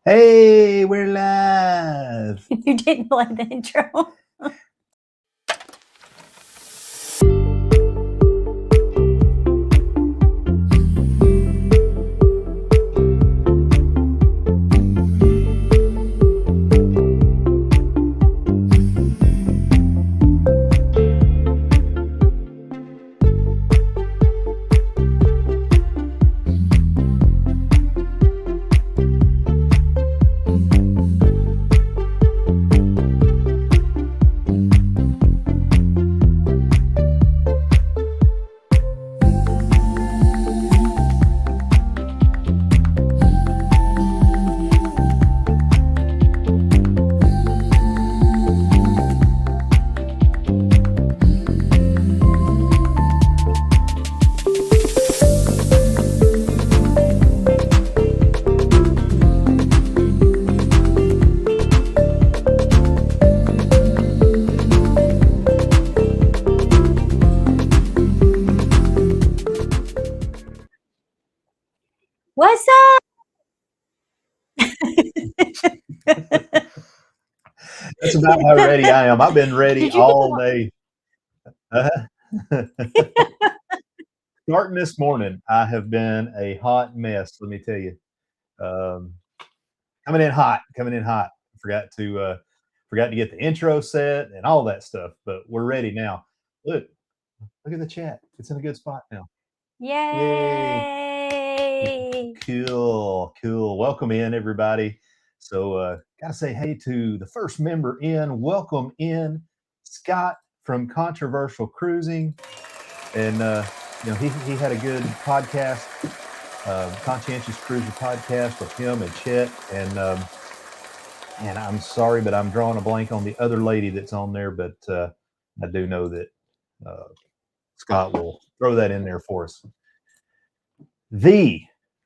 Hey, we're live. You didn't play the intro. What's up? That's about how ready I am. I've been ready Did you all day. Starting this morning, I have been a hot mess. Let me tell you, coming in hot. Forgot to get the intro set and all that stuff, but we're ready now. Look at the chat. It's in a good spot now. Yay! Cool. Welcome in, everybody. So, gotta say hey to the first member in. Welcome in, Scott from Controversial Cruising, and he had a good podcast, Conscientious Cruiser podcast with him and Chet, and I'm sorry, but I'm drawing a blank on the other lady that's on there, but I do know that Scott will throw that in there for us. The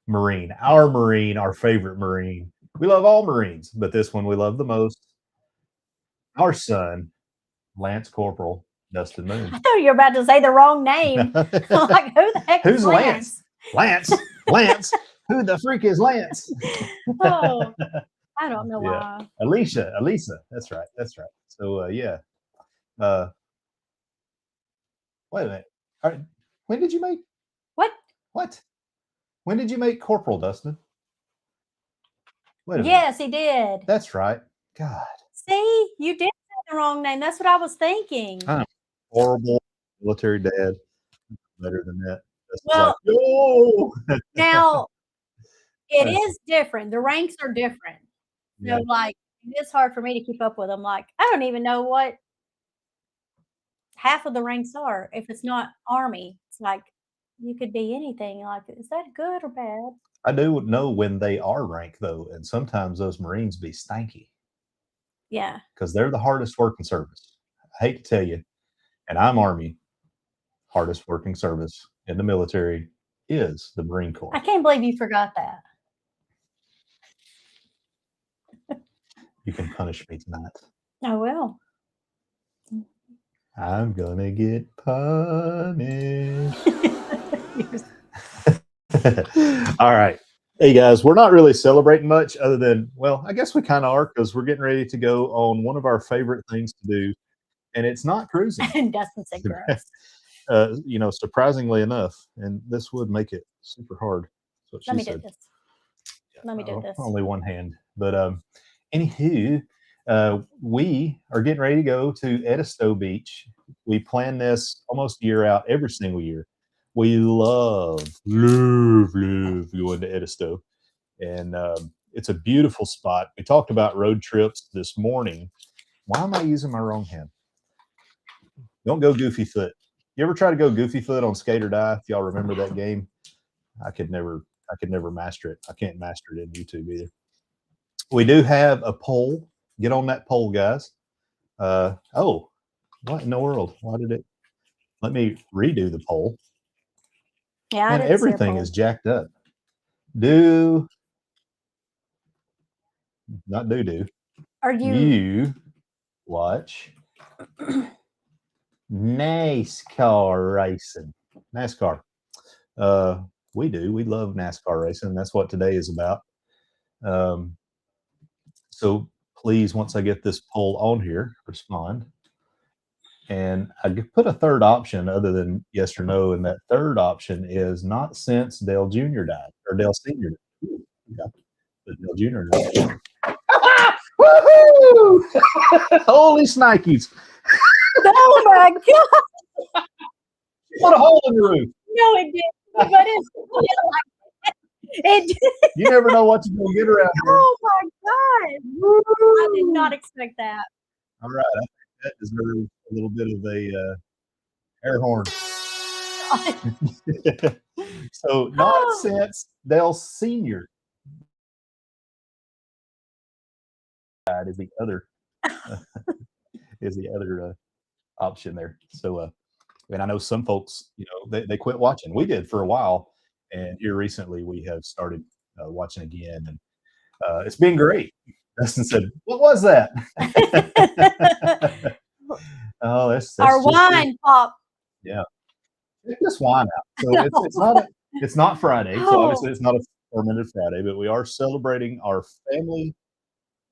Marine, our favorite Marine. We love all Marines, but this one we love the most. Our son, Lance Corporal Dustin Moon. I thought you were about to say the wrong name. I'm like, who the heck Who's is Lance? Lance. Who the freak is Lance? Oh, I don't know why. Alicia. That's right. So wait a minute. All right. When did you make what? When did you make Corporal, Dustin? Wait a minute. Yes, he did. That's right. God. See, you did say the wrong name. That's what I was thinking. I'm horrible military dad. Better than that. Well, like, no. Now it is different. The ranks are different. Yeah. So, like, it's hard for me to keep up with them. Like, I don't even know what half of the ranks are. If it's not Army, it's like you could be anything. Like, is that good or bad? I do know when they are ranked, though, and sometimes those Marines be stanky. Yeah. Because they're the hardest working service. I hate to tell you, and I'm Army, hardest working service in the military is the Marine Corps. I can't believe you forgot that. You can punish me tonight. I will. I'm gonna get punished. All right. Hey guys, we're not really celebrating much other than, well, I guess we kind of are, because we're getting ready to go on one of our favorite things to do, and it's not cruising. And Dustin said gross. Surprisingly enough, and this would make it super hard. That's what Let me said. do this. Let me do this. Only one hand. But anywho, we are getting ready to go to Edisto Beach. We plan this almost a year out, every single year. We love going to Edisto. And it's a beautiful spot. We talked about road trips this morning. Why am I using my wrong hand? Don't go goofy foot. You ever try to go goofy foot on Skate or Die? If y'all remember that game, I could never master it. I can't master it in YouTube either. We do have a poll. Get on that poll, guys. Oh, what in the world? Why did it? Let me redo the poll. Yeah, and everything is jacked up. Do Are you watch NASCAR racing? NASCAR. We do. We love NASCAR racing. That's what today is about. So please, once I get this poll on here, respond. And I put a third option other than yes or no, and that third option is not since Dale Jr. died or Dale Sr. died. Ooh, yeah, but Dale Jr. died. Woohoo! Holy snikes! Oh my god! Put a hole in the roof. No, it didn't. But it You never know what you're gonna get around here. Oh my god! I did not expect that. All right, I think that deserves a little bit of a air horn. So not since Dale Sr. died is the other option there. So and I know some folks, they quit watching. We did for a while, and here recently we have started watching again, and it's been great. Dustin said, "What was that?" Oh, that's Our wine pop. Yeah, check this wine out. So it's not Friday, so obviously it's not a fermented Friday, but we are celebrating our family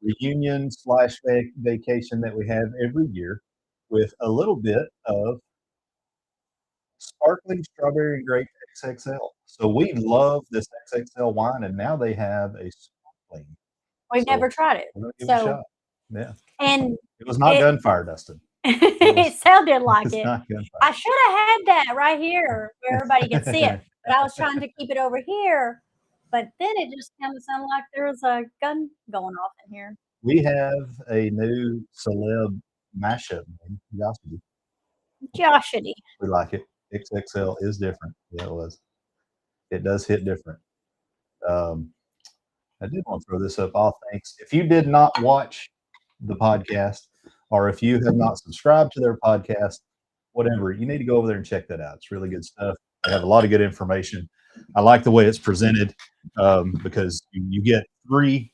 reunion / vacation that we have every year with a little bit of sparkling strawberry and grape XXL. So we love this XXL wine, and now they have a sparkling. We've never tried it. We're gonna give it a shot. Yeah. And it was not gunfire, Dustin. It sounded like it. Not gunfire. I should have had that right here where everybody could see it, but I was trying to keep it over here. But then it just kind of sounded like there was a gun going off in here. We have a new celeb mashup name, Chasidy. Chasidy. We like it. XXL is different. Yeah, it was. It does hit different. I did want to throw this up. All thanks. If you did not watch the podcast, or if you have not subscribed to their podcast, whatever, you need to go over there and check that out. It's really good stuff. They have a lot of good information. I like the way it's presented because you get 3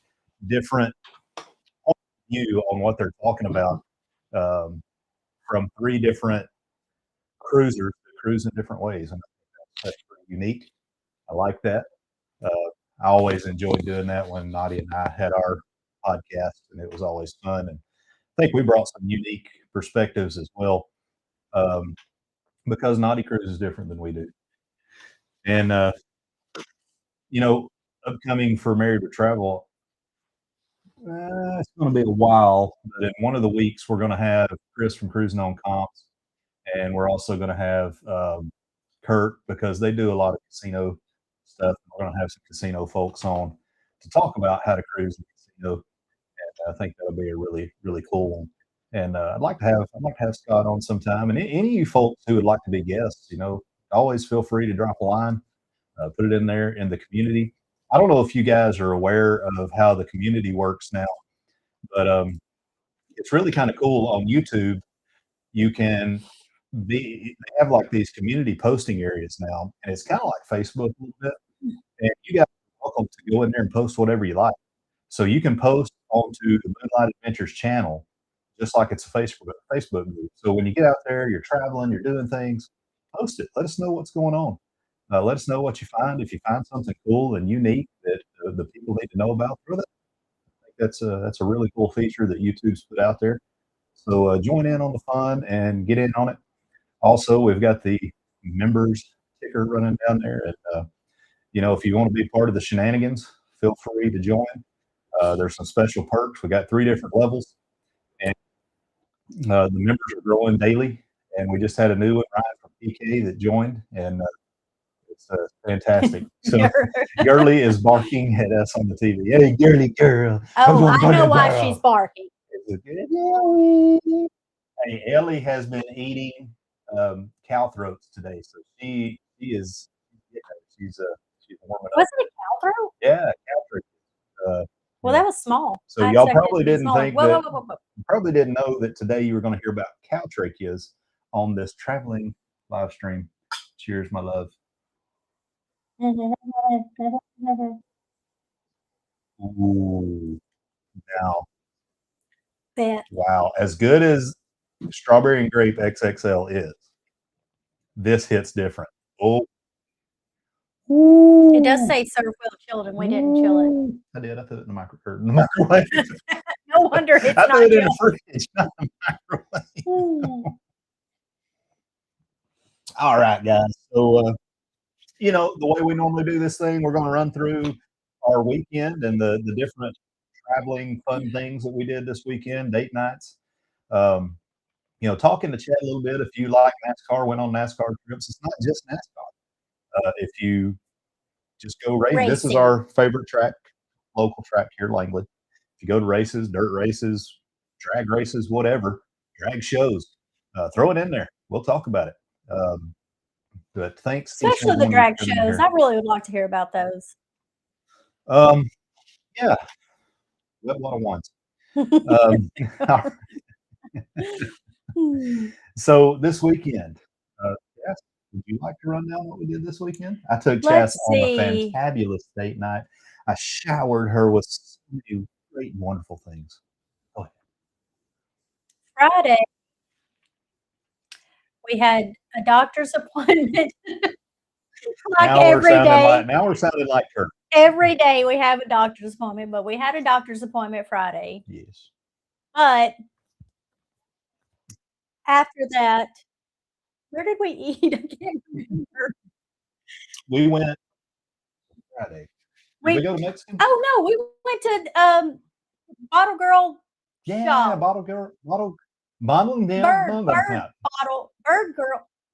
different points of view on what they're talking about from 3 different cruisers that cruise in different ways. And that's pretty unique. I like that. I always enjoyed doing that when Nadia and I had our podcast, and it was always fun. And I think we brought some unique perspectives as well because Naughty Cruise is different than we do. And, upcoming for Married with Travel, it's going to be a while, but in one of the weeks, we're going to have Chris from Cruising on Comps, and we're also going to have Kurt because they do a lot of casino stuff. We're going to have some casino folks on to talk about how to cruise in the casino, and I think that'll be a really, really cool one. And I'd like to have Scott on sometime. And any of you folks who would like to be guests, always feel free to drop a line, put it in there in the community. I don't know if you guys are aware of how the community works now, but it's really kind of cool on YouTube. You can they have like these community posting areas now, and it's kind of like Facebook a little bit. And you guys are welcome to go in there and post whatever you like. So you can post onto the Moonlight Adventures channel, just like it's a Facebook group. So when you get out there, you're traveling, you're doing things, post it. Let us know what's going on. Let us know what you find. If you find something cool and unique that the people need to know about, throw that. I think that's a really cool feature that YouTube's put out there. So join in on the fun and get in on it. Also, we've got the members ticker running down there, and if you want to be part of the shenanigans, feel free to join. There's some special perks. We got 3 different levels, and the members are growing daily. And we just had a new one, Ryan from PK, that joined, and it's fantastic. So Gurley is barking at us on the TV. Hey, Gurley girl. Oh, I know why she's barking. Hey, Ellie has been eating cow throats today, so she is she's warming up. Was it a cow throat? Yeah, cow throat. Well, that was small. So y'all probably didn't think that. You probably didn't know that today you were going to hear about cow tracheas on this traveling live stream. Cheers, my love. Ooh, now. Wow, as good as strawberry and grape XXL is, this hits different. Oh, It does say serve well chilled, and we didn't chill it. I did. I threw it in the microwave. No wonder it's I not threw it in the chilled. fridge, not the microwave. All right, guys. So, the way we normally do this thing, we're going to run through our weekend and the different traveling fun things that we did this weekend, date nights. Um, talking to Chad a little bit. If you like NASCAR, went on NASCAR trips. It's not just NASCAR. If you just go race, this is Racing. our favorite track, local track here in Langley. If you go to races, dirt races, drag races, whatever, drag shows, throw it in there. We'll talk about it. But thanks, Especially the drag shows. I really would like to hear about those. Yeah, we have a lot of ones. So this weekend, Chas, would you like to run down what we did this weekend? I took Chas on a fantabulous date night. I showered her with so many great and wonderful things. Go ahead. Friday, we had a doctor's appointment. Now every day. Now we're sounding like her. Every day we have a doctor's appointment, but we had a doctor's appointment Friday. Yes. But after that, where did we eat? I can't remember. We went Friday. Did we go to Mexico? Oh no, we went to Bottle Girl. Yeah, shop. Bottle Girl,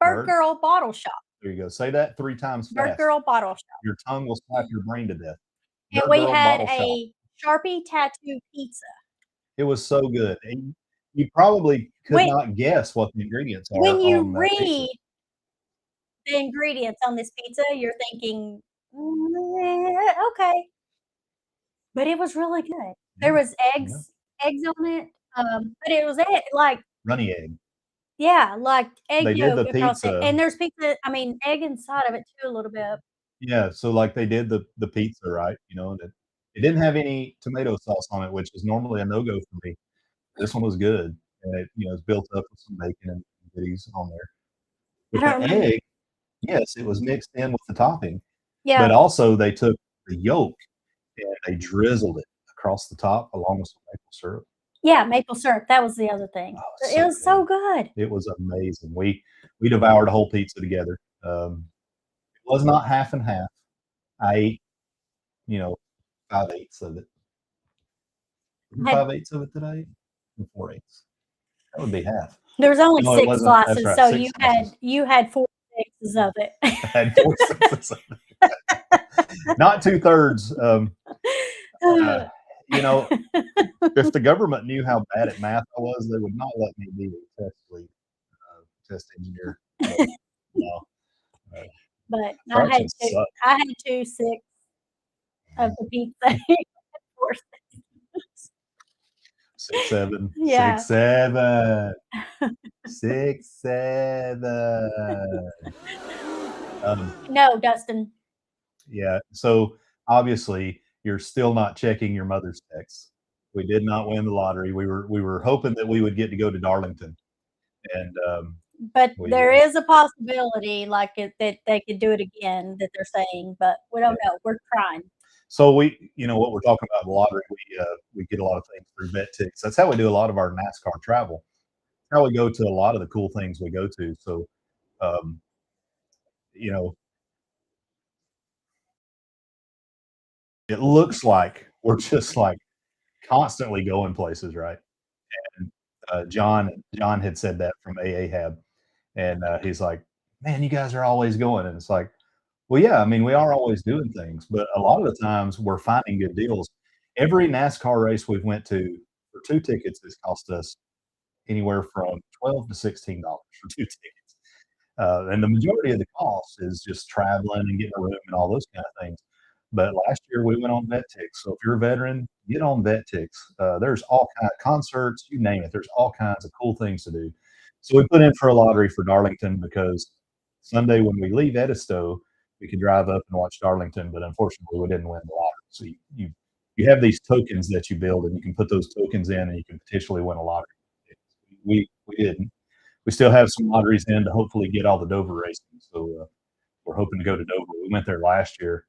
Bird Girl Bottle Shop. There you go. Say that 3 times fast. Bird Girl Bottle Shop. Your tongue will slap your brain to death. And we had a Sharpie tattoo pizza. It was so good. And you probably could not guess what the ingredients are. When you read the ingredients on this pizza, you're thinking, okay. But it was really good. There was eggs on it, but it was like runny egg. Yeah, like egg they yolk did the pizza. And there's pizza, egg inside of it too a little bit. Yeah, so like they did the pizza, right? And it didn't have any tomato sauce on it, which is normally a no-go for me. This one was good, and it it's built up with some bacon and goodies on there. With the egg, yes, it was mixed in with the topping. Yeah. But also they took the yolk and they drizzled it across the top along with some maple syrup. Yeah, maple syrup. That was the other thing. Oh, it was so good. It was amazing. We devoured a whole pizza together. It was not half and half. I ate, 5/8 of it. 5/8 of it today, 4/8. That would be half. There was only 6 glasses, right, so you had 4/6 of it. I had 4/6 of it. Not 2/3. If the government knew how bad at math I was, they would not let me be a test engineer. No. But I had 2/6 of the pizza. 6, 7. Yeah. 6, 7. 6, 7. No, Dustin. Yeah. So obviously, you're still not checking your mother's texts. We did not win the lottery. We were hoping that we would get to go to Darlington, and but there is a possibility, like that they could do it again. That they're saying, but we don't know. We're trying. So what we're talking about the lottery, we get a lot of things through VetTix. That's how we do a lot of our NASCAR travel. How we go to a lot of the cool things we go to. So, it looks like we're just like constantly going places, right? And John had said that from Ahab, and he's like, "Man, you guys are always going." And it's like, well, yeah, I mean, we are always doing things, but a lot of the times we're finding good deals. Every NASCAR race we've went to for 2 tickets has cost us anywhere from $12 to $16 for 2 tickets. And the majority of the cost is just traveling and getting a room and all those kind of things. But last year we went on VetTix. So if you're a veteran, get on VetTix. There's all kinds of concerts, you name it. There's all kinds of cool things to do. So we put in for a lottery for Darlington because Sunday when we leave Edisto, we could drive up and watch Darlington, but unfortunately we didn't win the lottery. So you have these tokens that you build, and you can put those tokens in, and you can potentially win a lottery. We didn't. We still have some lotteries in to hopefully get all the Dover racing. So we're hoping to go to Dover. We went there last year.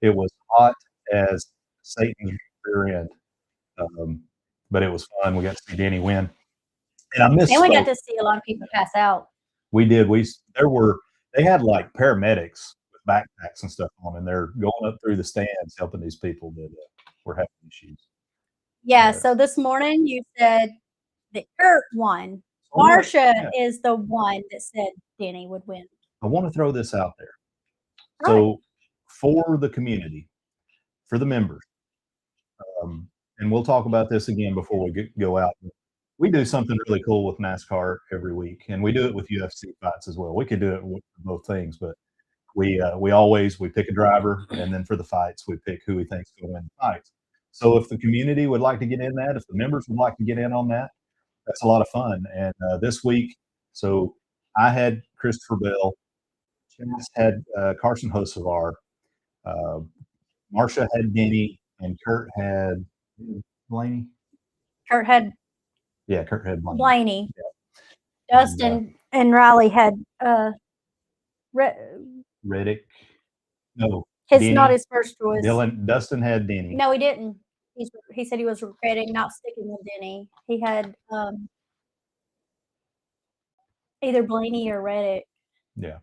It was hot as Satan's rear end, but it was fun. We got to see Danny win, and I missed. And we got to see a lot of people pass out. We did. They had like paramedics with backpacks and stuff on, and they're going up through the stands helping these people that were having issues. Yeah. So this morning you said that Kurt won. Marsha is the one that said Danny would win. I want to throw this out there. So for the community, for the members, and we'll talk about this again before we go out. We do something really cool with NASCAR every week, and we do it with UFC fights as well. We could do it with both things, but we pick a driver, and then for the fights, we pick who we think is going to win the fights. So if the community would like to get in that, if the members would like to get in on that, that's a lot of fun. And this week, so I had Christopher Bell, Chas had Carson Hocevar, Marsha had Denny, and Kurt had Blaney. Kurt had Blaney. Yeah. Dustin and Riley had Reddick. No. Not his first choice. Dustin had Denny. No, he didn't. He said he was regretting not sticking with Denny. He had either Blaney or Reddick. Yeah.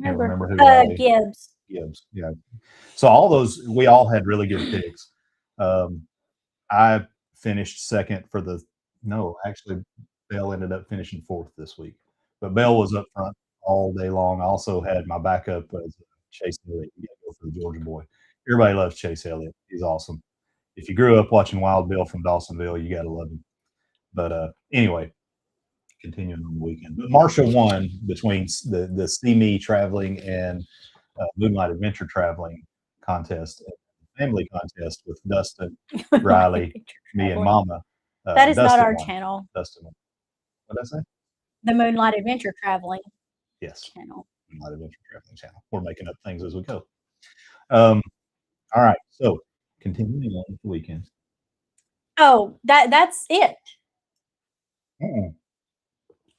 I remember who Gibbs. Yeah. So all those, we all had really good picks. I finished second actually Bell ended up finishing fourth this week, but Bell was up front all day long. I also had my backup as Chase Elliott. You got to go for the Georgia boy. Everybody loves Chase Elliott. He's awesome. If you grew up watching Wild Bill from Dawsonville, you got to love him. But anyway, continuing on the weekend. But Marsha won between the See Me traveling and Moonlight Adventure traveling contest, family contest with Dustin, Riley, me, and Mama. That is Dustin not our channel. Dustin. What did I say? The Moonlight Adventure traveling. Yes. Channel. Moonlight Adventure traveling channel. We're making up things as we go. All right. So continuing on with the weekend. Oh, that's it.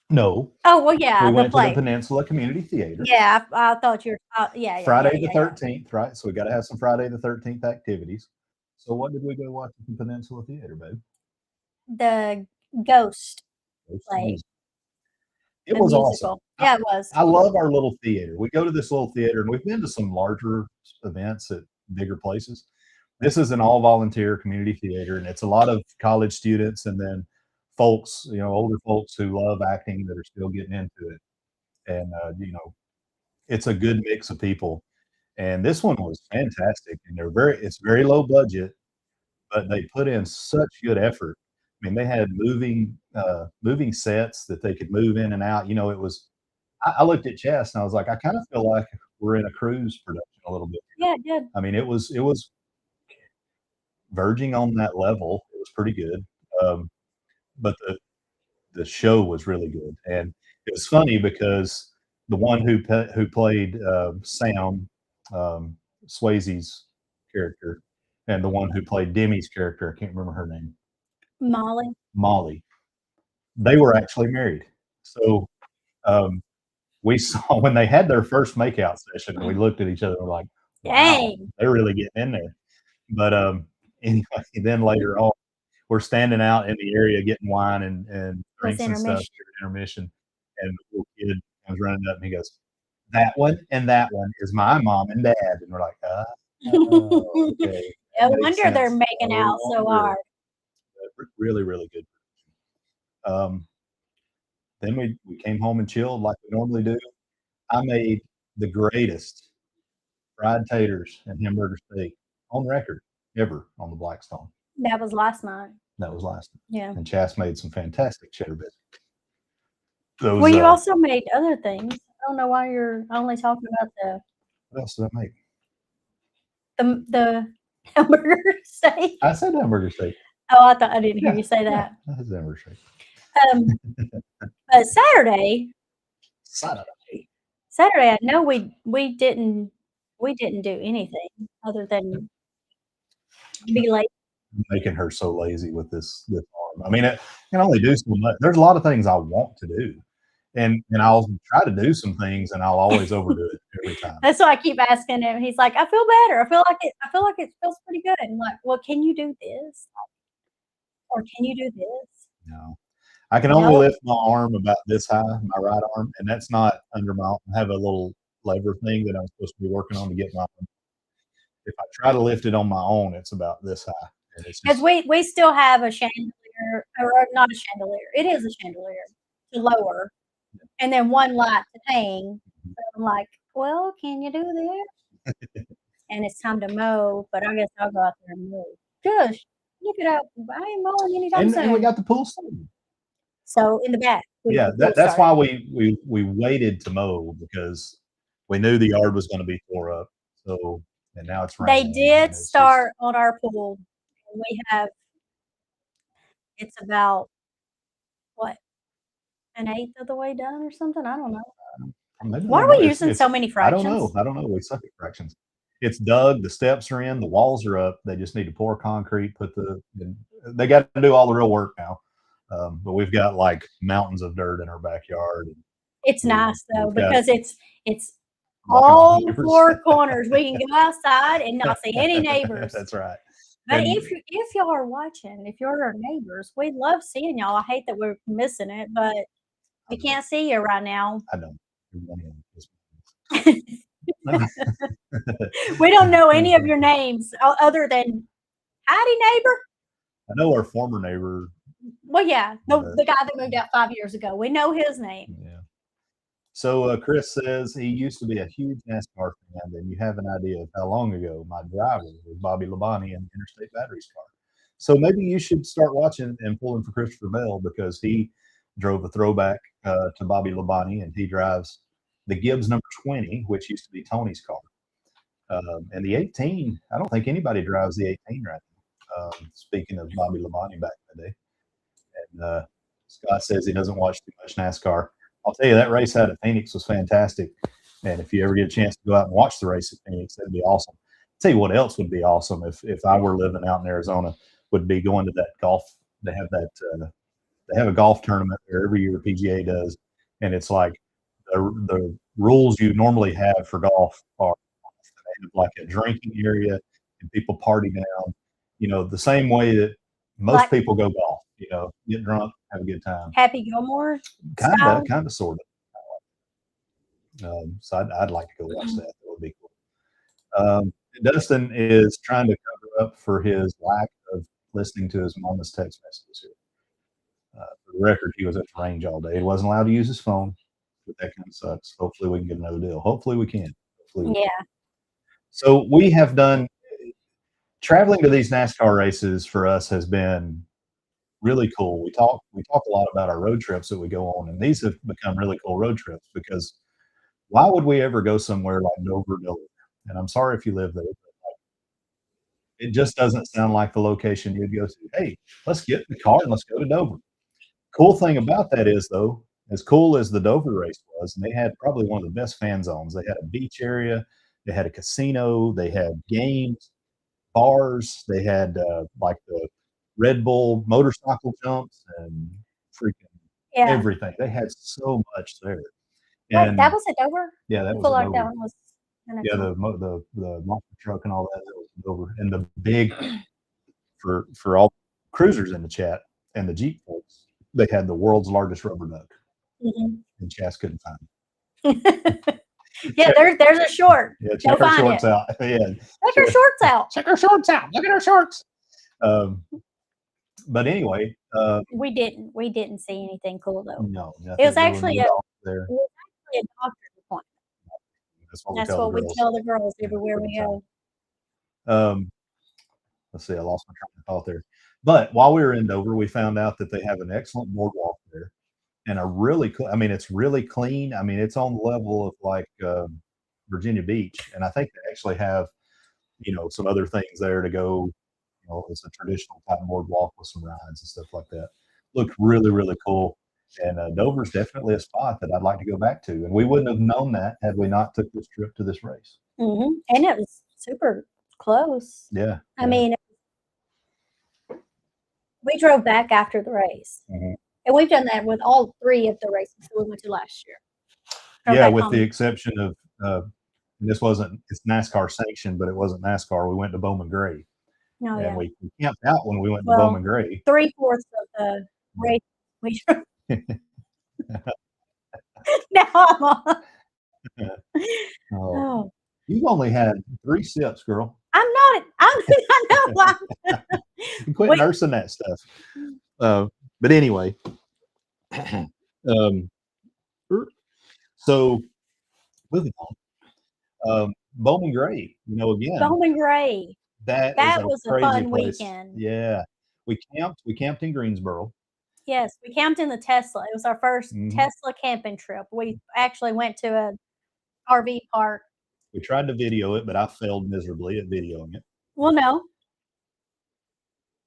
No. Oh, well, yeah. We went to the Peninsula Community Theater. Yeah, I thought you were. Friday the 13th, right? So we got to have some Friday the 13th activities. So what did we go watch at the Peninsula Theater, babe? The Ghost play. It was awesome. Yeah, it was. I love our little theater. We go to this little theater, and we've been to some larger events at bigger places. This is an all-volunteer community theater, and it's a lot of college students and then folks, older folks who love acting that are still getting into it. And, it's a good mix of people. And this one was fantastic. And it's very low budget, but they put in such good effort. I mean, they had moving sets that they could move in and out. It was, I looked at Chess and I was like, I kind of feel like we're in a cruise production a little bit. Yeah, it did. I mean, it was verging on that level. It was pretty good. But the show was really good. And it was funny because the one who played Sam, Swayze's character, and the one who played Demi's character, I can't remember her name. Molly. They were actually married. So we saw when they had their first makeout session, and we looked at each other and we're like, wow, dang, they're really getting in there. But anyway, then later on, we're standing out in the area getting wine and drinks and stuff during intermission. And the little kid comes running up and he goes, that one and that one is my mom and dad. And we're like, okay. No wonder they're making out so hard. Really, really good. Then we came home and chilled like we normally do. I made the greatest fried taters and hamburger steak on record ever on the Blackstone. That was last night. Yeah. And Chas made some fantastic cheddar biscuits. Well, you also made other things. I don't know why you're only talking about the. What else did I make? The hamburger steak. I said hamburger steak. Oh, I thought I didn't hear you say that. I said hamburger steak. Saturday. I know we didn't do anything other than be late. Making her so lazy with this arm. I mean, I can only do so much. There's a lot of things I want to do, and I'll try to do some things, and I'll always overdo it every time. That's why I keep asking him. He's like, "I feel better. I feel like it feels pretty good." And I'm like, "Well, can you do this? Or can you do this?" No. I can only No. lift my arm about this high, my right arm, and that's not under my I have a little lever thing that I'm supposed to be working on to get my arm. If I try to lift it on my own, it's about this high, and it's Because just we still have a chandelier, or not a chandelier. It is a chandelier to lower, and then one light to hang. So I'm like, "Well, can you do this?" And it's time to mow, but I guess I'll go out there and mow. Gosh, look it up. I ain't mowing anytime and we soon. got the pool started. So in the back, Yeah, the pool that's why started. we waited to mow because we knew the yard was gonna be tore up, so and now it's They raining, did and it's just start on our pool, and we have it's about, what, an eighth of the way done or something? I don't know. maybe a Why little are more. we using so many I don't know. fractions? I don't know. We suck at fractions. It's dug, the steps are in, the walls are up. They just need to pour concrete, put and they got to do all the real work now. But we've got like mountains of dirt in our backyard. And It's nice though we've got because it's walking on all neighbors. 4 corners. We can go outside and not see any neighbors. That's right. But And if y'all are watching, if you're our neighbors, we love seeing y'all. I hate that we're missing it, but we can't see you right now. I know. We don't know any of your names other than howdy neighbor. I know our former neighbor. Well, yeah, the guy that moved out 5 years ago. We know his name. Yeah. So Chris says he used to be a huge NASCAR fan, and you have an idea of how long ago my driver was Bobby Labonte in Interstate Battery's car. So maybe you should start watching and pulling for Christopher Bell because he drove a throwback to Bobby Labonte, and he drives the Gibbs number 20, which used to be Tony's car. And the 18, I don't think anybody drives the 18 right now. Speaking of Bobby Labonte back in the day. And Scott says he doesn't watch too much NASCAR. I'll tell you, that race out at Phoenix was fantastic. And if you ever get a chance to go out and watch the race at Phoenix, that'd be awesome. I'll tell you what else would be awesome if I were living out in Arizona would be going to that golf. They have that they have a golf tournament there every year. PGA does, and it's like the rules you normally have for golf are like a drinking area and people party down. You know, the same way that most Like people go golf. You know, get drunk, have a good time. Happy Gilmore Kinda, style. kinda, sorta. So I'd like to go watch that. That would be cool. Dustin is trying to cover up for his lack of listening to his mama's text messages here. For the record, he was at the range all day. He wasn't allowed to use his phone, but that kind of sucks. Hopefully, we can get another deal. Hopefully, we can. Yeah. So we have done traveling to these NASCAR races for us has been really cool. We talk a lot about our road trips that we go on, and these have become really cool road trips because why would we ever go somewhere like Dover, Delaware? And I'm sorry if you live there, but it just doesn't sound like the location you'd go to. Hey, let's get in the car and let's go to Dover. Cool thing about that is though, as cool as the Dover race was, and they had probably one of the best fan zones. They had a beach area, they had a casino, they had games, bars, they had like the Red Bull motorcycle jumps and freaking Yeah. everything. They had so much there. Wait, And that was at Dover? yeah, that I was feel at like that Dover. one was Yeah, Tennessee. the monster truck and all that was at Dover. And the big for all cruisers in the chat and the Jeep folks, they had the world's largest rubber duck, Mhm. and Chas couldn't find Yeah, it. there's a short. Yeah, Go check our find shorts it. out. Yeah, Take our shorts out. check our shorts out. Look at our shorts. But anyway, We didn't see anything cool though. no, It nothing was doing actually with a golf there. doctor's appointment. That's what we That's tell the what we girls. tell the girls Yeah, everywhere every we time. go. Let's see, I lost my train of thought there. But while we were in Dover, we found out that they have an excellent boardwalk there and a really cool. I mean, it's really clean. I mean, it's on the level of like Virginia Beach, and I think they actually have some other things there to go. It's a traditional type boardwalk with some rides and stuff like that. Looked really, really cool. And Dover's definitely a spot that I'd like to go back to. And we wouldn't have known that had we not took this trip to this race. And it was super close. Yeah. I mean, we drove back after the race. Mhm. And we've done that with all 3 of the races that we went to last year. Yeah, with the exception of it's NASCAR sanctioned, but it wasn't NASCAR. We went to Bowman Gray. Oh, and yeah. we camped out when we went to Bowman Gray. 3/4 of the race we now I'm on. Oh. You've only had 3 sips, girl. I know. Quit nursing that stuff. But anyway, so moving on. Bowman Gray, again. Bowman Gray. That was a fun weekend. Yeah. We camped in Greensboro. Yes, we camped in the Tesla. It was our first Tesla camping trip. We actually went to a RV park. We tried to video it, but I failed miserably at videoing it. Well, no.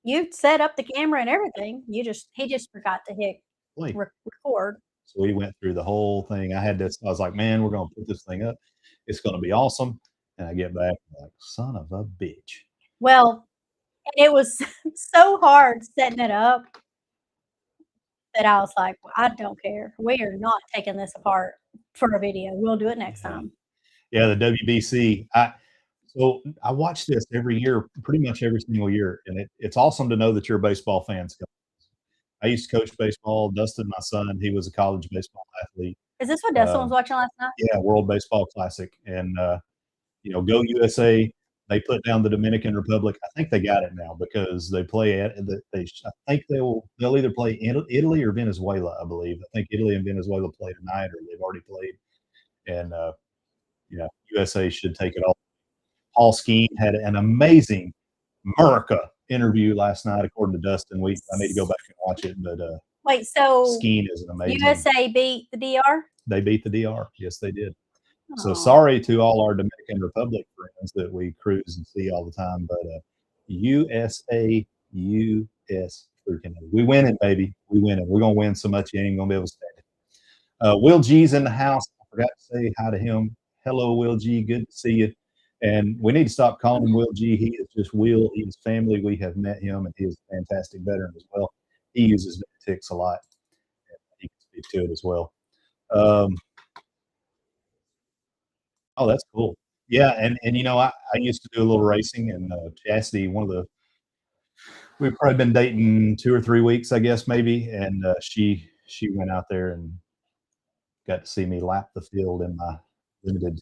You set up the camera and everything. He just forgot to hit record. So we went through the whole thing. I was like, man, we're going to put this thing up. It's going to be awesome. And I get back like, son of a bitch. Well, and it was so hard setting it up that I was like, well, I don't care. We are not taking this apart for a video. We'll do it next time. Yeah, the WBC. So I watch this every year, pretty much every single year, and it's awesome to know that you're a baseball fan. I used to coach baseball. Dustin, my son, he was a college baseball athlete. Is this what Dustin was watching last night? Yeah, World Baseball Classic, and go USA. They put down the Dominican Republic. I think they got it now because they play at. I think they'll either play Italy or Venezuela. I believe. I think Italy and Venezuela play tonight, or they've already played. And USA should take it all. Paul Skeen had an amazing America interview last night, according to Dustin. I need to go back and watch it, but wait, so Skeen is an amazing. USA beat the DR? They beat the DR. Yes, they did. Oh. So sorry to all our Dominican Republic friends that we cruise and see all the time, but USA, US freaking. We winning, baby. We winning. We're gonna win so much you ain't gonna be able to stand it. Will G's in the house. I forgot to say hi to him. Hello, Will G. Good to see you. And we need to stop calling him Will G. He is just Will. He is family. We have met him, and he is a fantastic veteran as well. He uses ticks a lot. And he can speak to it as well. Oh, that's cool. Yeah, and I used to do a little racing, and Chasidy, we've probably been dating 2 or 3 weeks, I guess, maybe, and she went out there and got to see me lap the field in my limited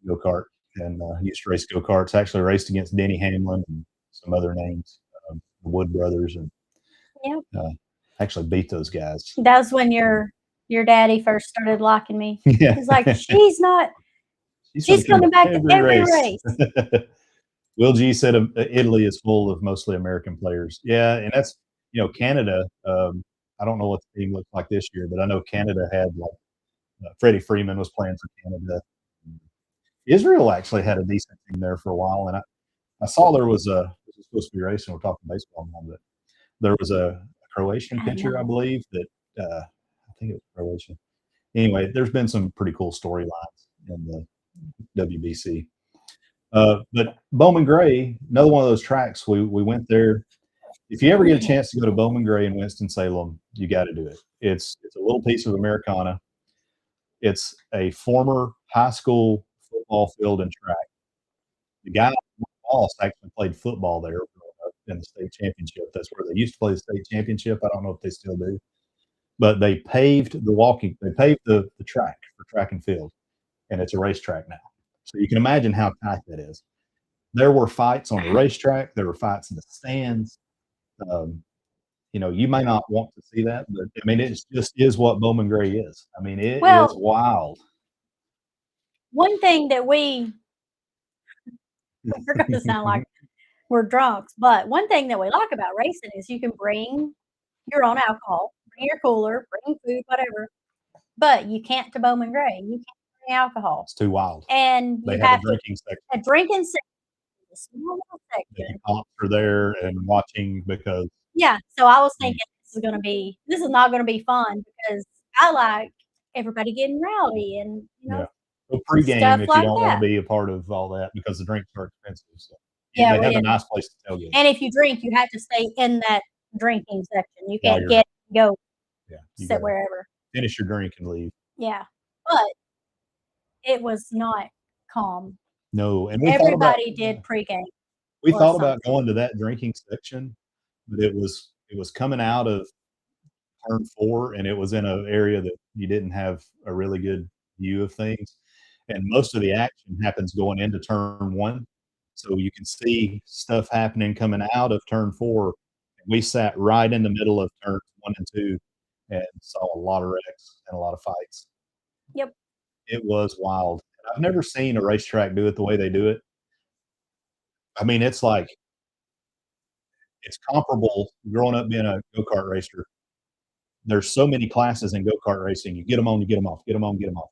go-kart, and used to race go-karts. Actually raced against Denny Hamlin and some other names, the Wood brothers, and actually beat those guys. That was when your daddy first started locking me. Yeah. He's like, she's coming back to every race. Will G said Italy is full of mostly American players. Yeah, and that's Canada. I don't know what the team looked like this year, but I know Canada had Freddie Freeman was playing for Canada. Israel actually had a decent team there for a while, and I saw there was supposed to be racing. We're talking baseball now, but there was a Croatian pitcher, I believe, that I think it was Croatian. Anyway, there's been some pretty cool storylines in the WBC. But Bowman Gray, another one of those tracks, we went there. If you ever get a chance to go to Bowman Gray in Winston-Salem, you got to do it. It's a little piece of Americana. It's a former high school football field and track. The guy, Boss, actually played football there in the state championship. That's where they used to play the state championship. I don't know if they still do. But they paved the track for track and field, and it's a racetrack now. So you can imagine how tight that is. There were fights on the racetrack. There were fights in the stands. You may not want to see that, but I mean, it just is what Bowman Gray is. I mean, it is wild. One thing that we're going to sound like we're drunks, but one thing that we like about racing is you can bring your own alcohol, bring your cooler, bring food, whatever, but you can't to Bowman Gray. You can't bring alcohol. It's too wild. And they have a drinking section. A drinking section, a small little section. The cops are there and watching because. Yeah, so I was thinking this is not going to be fun because I like everybody getting rowdy and So pregame if you don't want to be a part of all that because the drinks are expensive. So they have a nice place to tailgate. And if you drink, you have to stay in that drinking section. You can't get go Yeah, you sit gotta wherever. finish your drink and leave. Yeah, but it was not calm. No, and Everybody did pregame we or thought about something. going to that drinking section, but it was coming out of turn 4, and it was in an area that you didn't have a really good view of things, and most of the action happens going into turn 1, so you can see stuff happening coming out of turn 4. We sat right in the middle of turns 1 and 2 and saw a lot of wrecks and a lot of fights. Yep. It was wild. I've never seen a racetrack do it the way they do it. I mean, it's comparable growing up being a go-kart racer. There's so many classes in go-kart racing. You get them on, you get them off, get them on, get them off,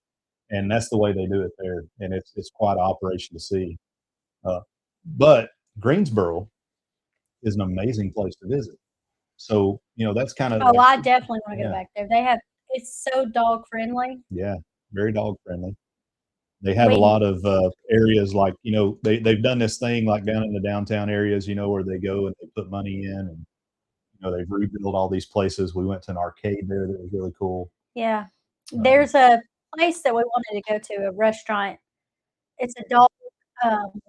and that's the way they do it there. And it's quite an operation to see. Uh, but Greensboro is an amazing place to visit. So that's kind of Oh, I definitely want to go yeah, back there. It's so dog friendly. yeah, very dog friendly. They have a We lot of areas like they've done this thing like down in the downtown areas, where they go and they put money in, and they've rebuilt all these places. We went to an arcade there that was really cool. Yeah. Um, There's a place that we wanted to go to, a restaurant. It's um,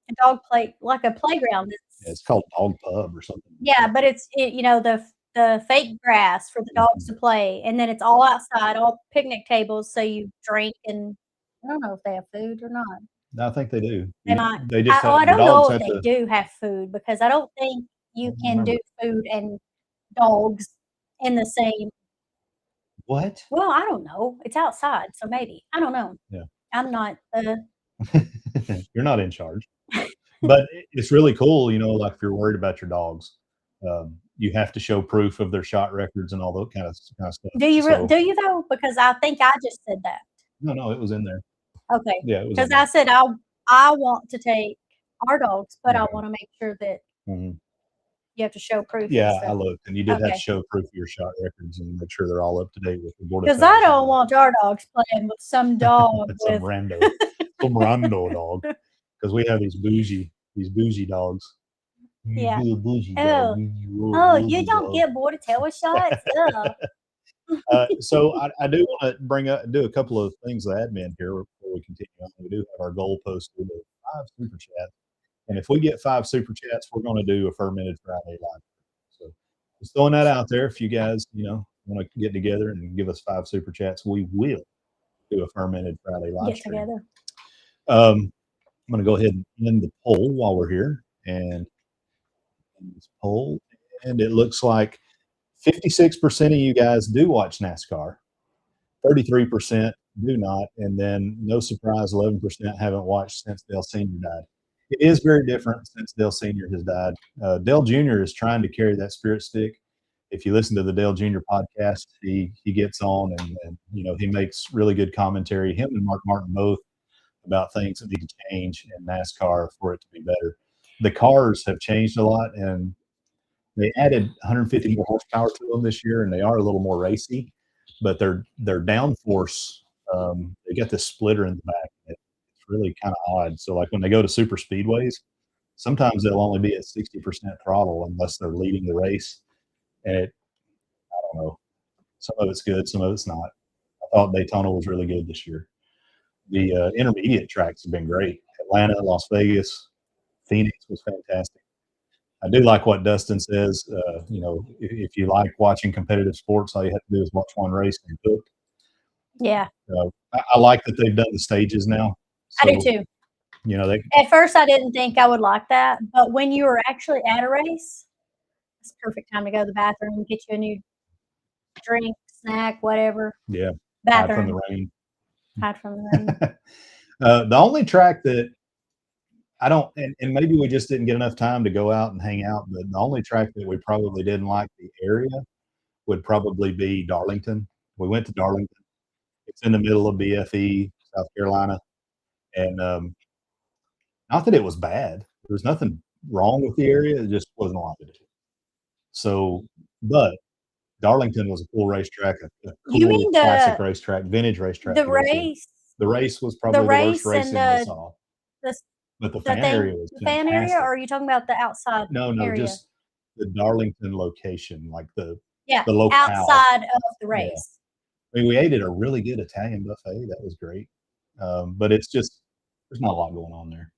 a dog play like a playground yeah, it's that's called Dog Pub or something like yeah, that. but the fake grass for the dogs Mhm. to play, and then it's all outside, all picnic tables, so you drink and I don't know if they have food or not. I think they do. They might They just I have the don't know dogs if have they to. do have food because I don't think I you don't can do remember food and dogs in the same what. well, I don't know. It's outside, so maybe. I don't know. Yeah, I'm not the you're not in charge, but it's really cool. Like if you're worried about your dogs, you have to show proof of their shot records and all that kind of stuff. So do you though? Because I think I just said that. no, no, it was in there. Okay, Yeah, it was in because there. I said I want to take our dogs, but I Okay. wanna make sure that Mhm. you have to show proof and Yeah, I stuff. looked, and you did have to Okay, show proof of your shot records and make sure they're all up to date with the border because I tags and don't all want our dogs playing with some dog that. Some with rando, some rando dog, because we have these bougie dogs. You yeah. little bougie dog, Oh, you oh, you bougie don't dog. get border tail shots? Ugh. So I do want to do a couple of things of admin here before we continue on. We do have our goal posted of 5 super chats, and if we get 5 super chats, we're going to do a fermented Friday live. So just throwing that out there. If you guys want to get together and give us 5 super chats, we will do a fermented Friday live Get stream. together. I'm going to go ahead and end the poll while we're here, and end this poll, and it looks like 56% of you guys do watch NASCAR. 33% do not, and then no surprise, 11% haven't watched since Dale Sr. died. It is very different since Dale Sr. has died. Dale Jr. is trying to carry that spirit stick. If you listen to the Dale Jr. podcast, he gets on and he makes really good commentary. Him and Mark Martin both about things that need to change in NASCAR for it to be better. The cars have changed a lot, and they added 150 more horsepower to them this year, and they are a little more racy. But their downforce, they got this splitter in the back. It's really kind of odd. So like when they go to super speedways, sometimes they'll only be at 60% throttle unless they're leading the race. And I don't know. Some of it's good, some of it's not. I thought Daytona was really good this year. The intermediate tracks have been great. Atlanta, Las Vegas, Phoenix was fantastic. I do like what Dustin says. If you like watching competitive sports, all you have to do is watch one race and you're hooked. Yeah, I like that they've done the stages now. I do So, too. they At first, I didn't think I would like that, but when you were actually at a race, it's the perfect time to go to the bathroom, get you a new drink, snack, whatever. yeah, hide from the Bathroom, rain. hide from the rain. The only track that I don't, and maybe we just didn't get enough time to go out and hang out, but the only track that we probably didn't like the area would probably be Darlington. We went to Darlington. It's in the middle of BFE, South Carolina, and not that it was bad. There was nothing wrong with the area. It just wasn't a lot to do. So, but Darlington was a cool racetrack, a You cool mean classic racetrack, vintage racetrack the to go see. race, The race was the probably the worst race, and racing we saw, the but the the fan thing, area was the fan area, or fantastic. are you talking about the outside No, no, area? just the Darlington location, like Yeah, the locale. outside of the Yeah. race. I mean, we ate at a really good Italian buffet. That was great. But it's just, there's not a lot going on there.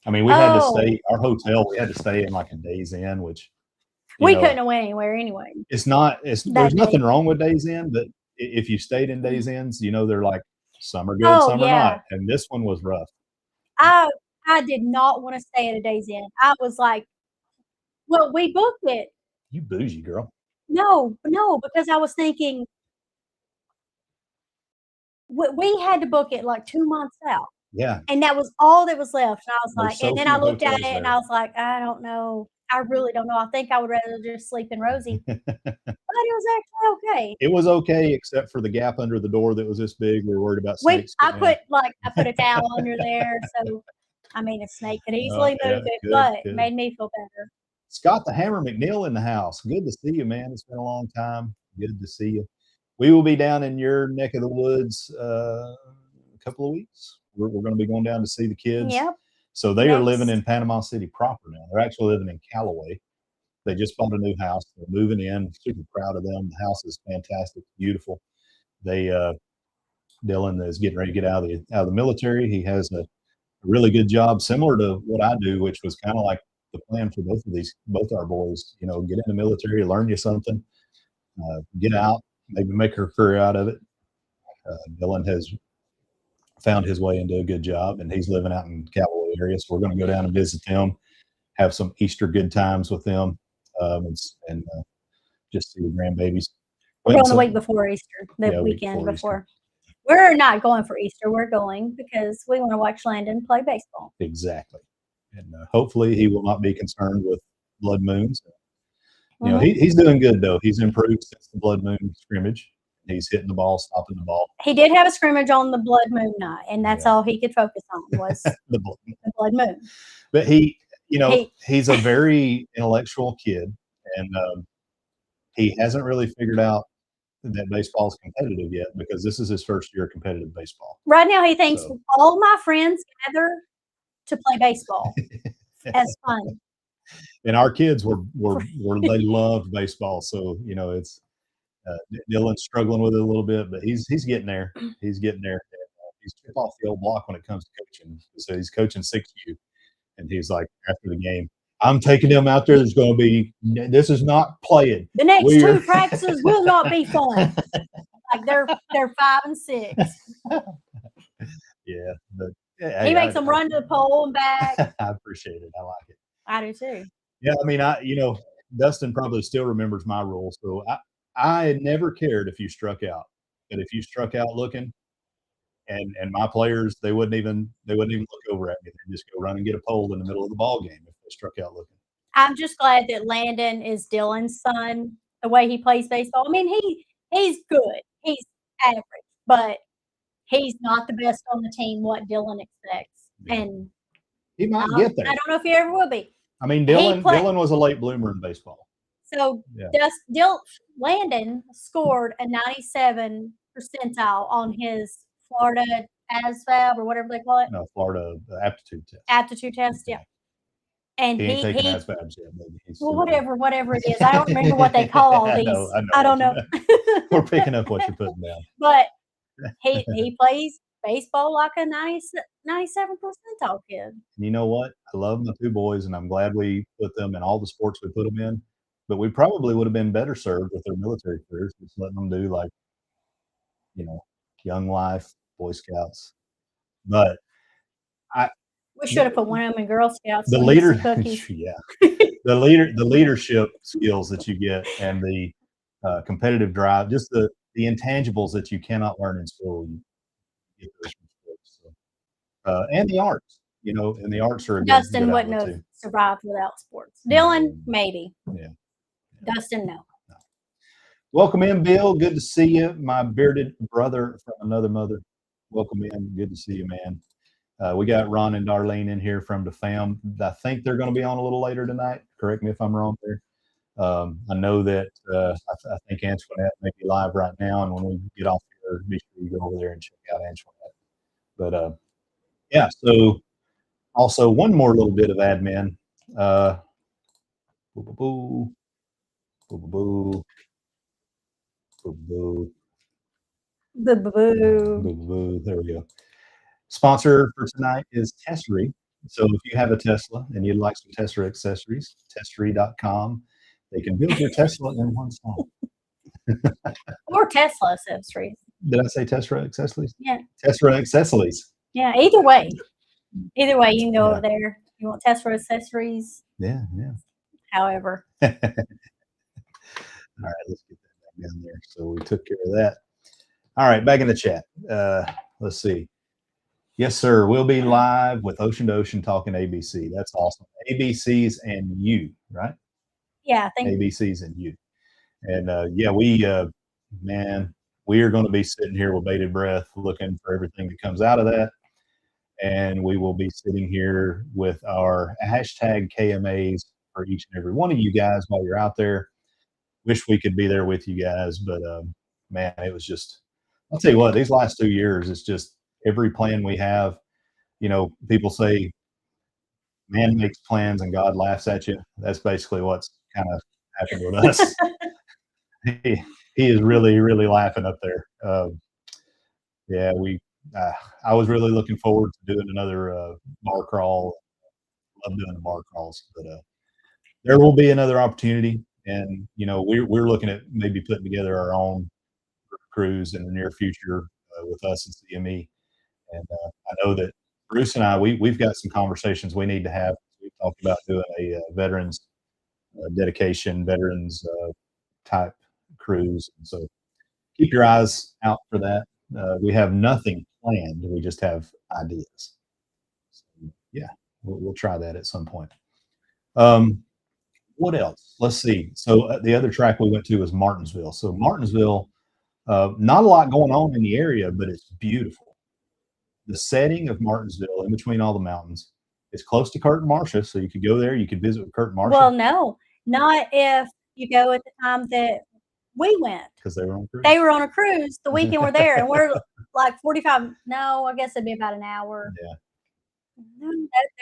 I mean, we had to stay, our hotel, we had to stay in like a Days Inn, which, we couldn't have went anywhere anyway. It's not, there's nothing wrong with Days Inn, but if you stayed in Days Inns, they're like, some are good, some are not. And this one was rough. I did not want to stay at a Days Inn. I was like, well, we booked it. You bougie girl. No, because I was thinking we had to book it like 2 months out. Yeah. And that was all that was left. And I was like, and then I looked at it and I was like, I don't know. I really don't know. I think I would rather just sleep in Rosie. But it was actually okay. It was okay, except for the gap under the door that was this big. We were worried about snakes. I put a towel under there. So, I mean, a snake could easily move it, but it made me feel better. Scott the Hammer McNeil in the house. Good to see you, man. It's been a long time. Good to see you. We will be down in your neck of the woods a couple of weeks. We're going to be going down to see the kids. Yep. So they are living in Panama City proper now. They're actually living in Callaway. They just bought a new house. They're moving in. Super proud of them. The house is fantastic, beautiful. Dylan is getting ready to get out of the military. He has a really good job, similar to what I do, which was kind of like the plan for both our boys. Get in the military, learn you something, get out, maybe make her career out of it. Dylan has found his way into a good job, and he's living out in Callaway area. So we're going to go down and visit them, have some Easter good times with them, and just see the grandbabies. We're going the week before Easter, the weekend before. We're not going for Easter. We're going because we want to watch Landon play baseball. Exactly. And hopefully he will not be concerned with blood moons. He's doing good, though. He's improved since the blood moon scrimmage. He's hitting the ball, stopping the ball. He did have a scrimmage on the blood moon night, and that's all he could focus on was the blood moon. But he's a very intellectual kid, and he hasn't really figured out that baseball is competitive yet, because this is his first year of competitive baseball. Right now, he thinks all my friends gather to play baseball. That's fun. And our kids they loved baseball, so it's Dylan's struggling with it a little bit, but he's getting there. He's getting there. He's chip off the old block when it comes to coaching. So he's coaching 6U, and he's like, after the game, I'm taking them out there. This is not playing. The next 2 practices will not be fun. Like they're 5 and 6. Yeah, but he makes them run to the pole and back. I appreciate it. I like it. I do too. Yeah, I mean, Dustin probably still remembers my rules. So I had never cared if you struck out, but if you struck out looking, and my players, they wouldn't even look over at me. They'd just go run and get a pole in the middle of the ball game if they struck out looking. I'm just glad that Landon is Dylan's son. The way he plays baseball, I mean, he's good. He's average, but he's not the best on the team. What Dylan expects, and he might get there. I don't know if he ever will be. I mean, Dylan was a late bloomer in baseball. So Landon scored a 97 percentile on his Florida ASVAB or whatever they call it. No, Florida aptitude test. Aptitude test, yeah. And he ain't taking ASVABs yet, maybe. Well, whatever it is. I don't remember what they call all these. I don't know. We're picking up what you're putting down. But he plays baseball like a 97 percentile kid. You know what? I love my 2 boys, and I'm glad we put them in all the sports we put them in. But we probably would have been better served with their military careers, just letting them do Young Life, Boy Scouts. But we should have put one of them in Girl Scouts. The leadership skills that you get, and the competitive drive, just the intangibles that you cannot learn in school. You get those from sports. So, and the arts, and the arts are a Dustin wouldn't have survived without sports. Dylan, maybe. Yeah. Dustin, no. Welcome in, Bill. Good to see you, my bearded brother from another mother. Welcome in. Good to see you, man. We got Ron and Darlene in here from the fam. I think they're going to be on a little later tonight. Correct me if I'm wrong there. I know that I think Antoinette may be live right now, and when we get off here, be sure you go over there and check out Antoinette. But yeah, so also one more little bit of admin. Boo, The boo, boo. boo. There we go. Sponsor for tonight is Chasidy. So if you have a Tesla and you'd like some Tesla accessories, Chasidy.com. They can build your Tesla in one song. Or Tesla accessories. Did I say Tesla accessories? Yeah. Tesla accessories. Yeah, either way. Either way, you can go Yeah. over there. You want Tesla accessories? Yeah, yeah. However. All right, let's get that back down there. So we took care of that. All right, back in the chat. Let's see. Yes, sir. We'll be live with Ocean to Ocean talking ABC. That's awesome. ABCs and you, right? Yeah, I think ABCs and you. And yeah, we, man, we are going to be sitting here with bated breath looking for everything that comes out of that. And we will be sitting here with our hashtag KMAs for each and every one of you guys while you're out there. Wish we could be there with you guys, but man, it was just, I'll tell you what, these last 2 years, it's just every plan we have, you know, people say man makes plans and God laughs at you. That's basically what's kind of happened with us. he, he is really, really laughing up there. Yeah, I was really looking forward to doing another bar crawl. Love doing the bar crawls, but there will be another opportunity. And, you know, we're looking at maybe putting together our own cruise in the near future with us and CME. And I know that Bruce and we've got some conversations we need to have. We've talked about doing a veterans dedication, veterans type cruise. And so keep your eyes out for that. We have nothing planned. We just have ideas. So, yeah, we'll try that at some point. What else? Let's see. So the other track we went to was Martinsville. So Martinsville, not a lot going on in the area, but it's beautiful. The setting of Martinsville, in between all the mountains, it's close to Kurt and Marcia, so you could go there. You could visit with Kurt and Marcia. Well, no, not if you go at the time that we went. Because they were on a cruise. They were on a cruise the weekend we're there, and we're like 45. No, I guess it'd be about an hour. Yeah.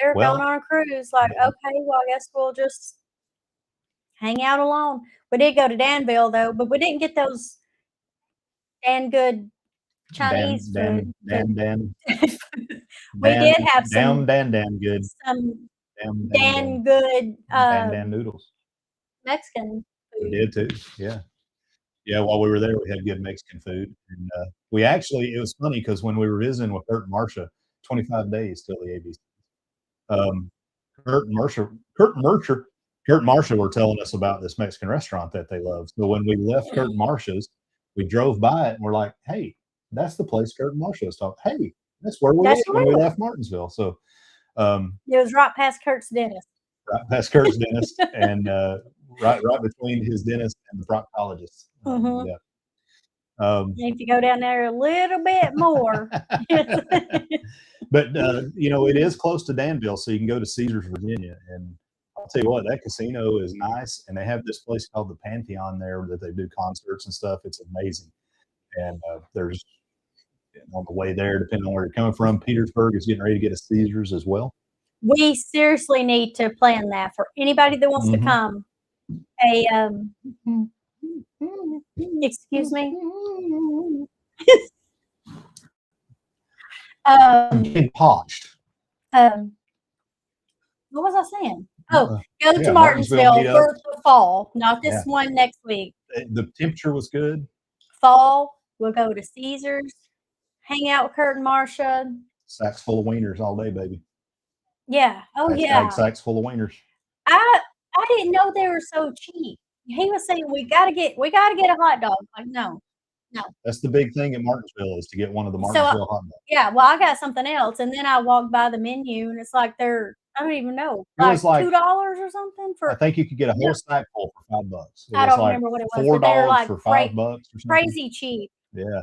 They're going on a cruise. Like, yeah. okay, well, I guess we'll just hang out alone. We did go to Danville though, but we didn't get those Dan good Chinese food. We did have some Dan good. Some Dan good Dan noodles. Mexican food. We did too. Yeah. Yeah, while we were there, we had good Mexican food. And we actually, it was funny because when we were visiting with Kurt and Marcia, 25 days till the ABC. Kurt and Marcia were telling us about this Mexican restaurant that they love. So when we left Kurt and Marcia's, we drove by it and we're like, hey, that's the place Kurt and Marcia was talking. Hey, that's where we went when we left Martinsville. So it was right past Kurt's dentist. Right past Kurt's dentist and right between his dentist and the proctologist. Yeah. If you go down there a little bit more. But, you know, it is close to Danville, so you can go to Caesars, Virginia. And I'll tell you what, that casino is nice. And they have this place called the Pantheon there that they do concerts and stuff. It's amazing. And there's, on the way there, depending on where you're coming from, Petersburg is getting ready to get a Caesars as well. We seriously need to plan that for anybody that wants to come. Excuse me. Getting poached. What was I saying? Oh, go to Martinsville for the fall, not this one next week. The temperature was good. Fall, we'll go to Caesars, hang out with Kurt and Marcia. Sacks full of wieners all day, baby. Yeah. Oh, yeah. Sacks full of wieners. I didn't know they were so cheap. He was saying we gotta get a hot dog. Like, no. That's the big thing at Martinsville is to get one of the Martinsville hot dogs. Yeah, well, I got something else, and then I walked by the menu, and it's like I don't even know, like $2 or something for. I think you could get a whole sack full for $5. I don't remember what it was. $4 like for $5 or something. Crazy cheap. Yeah,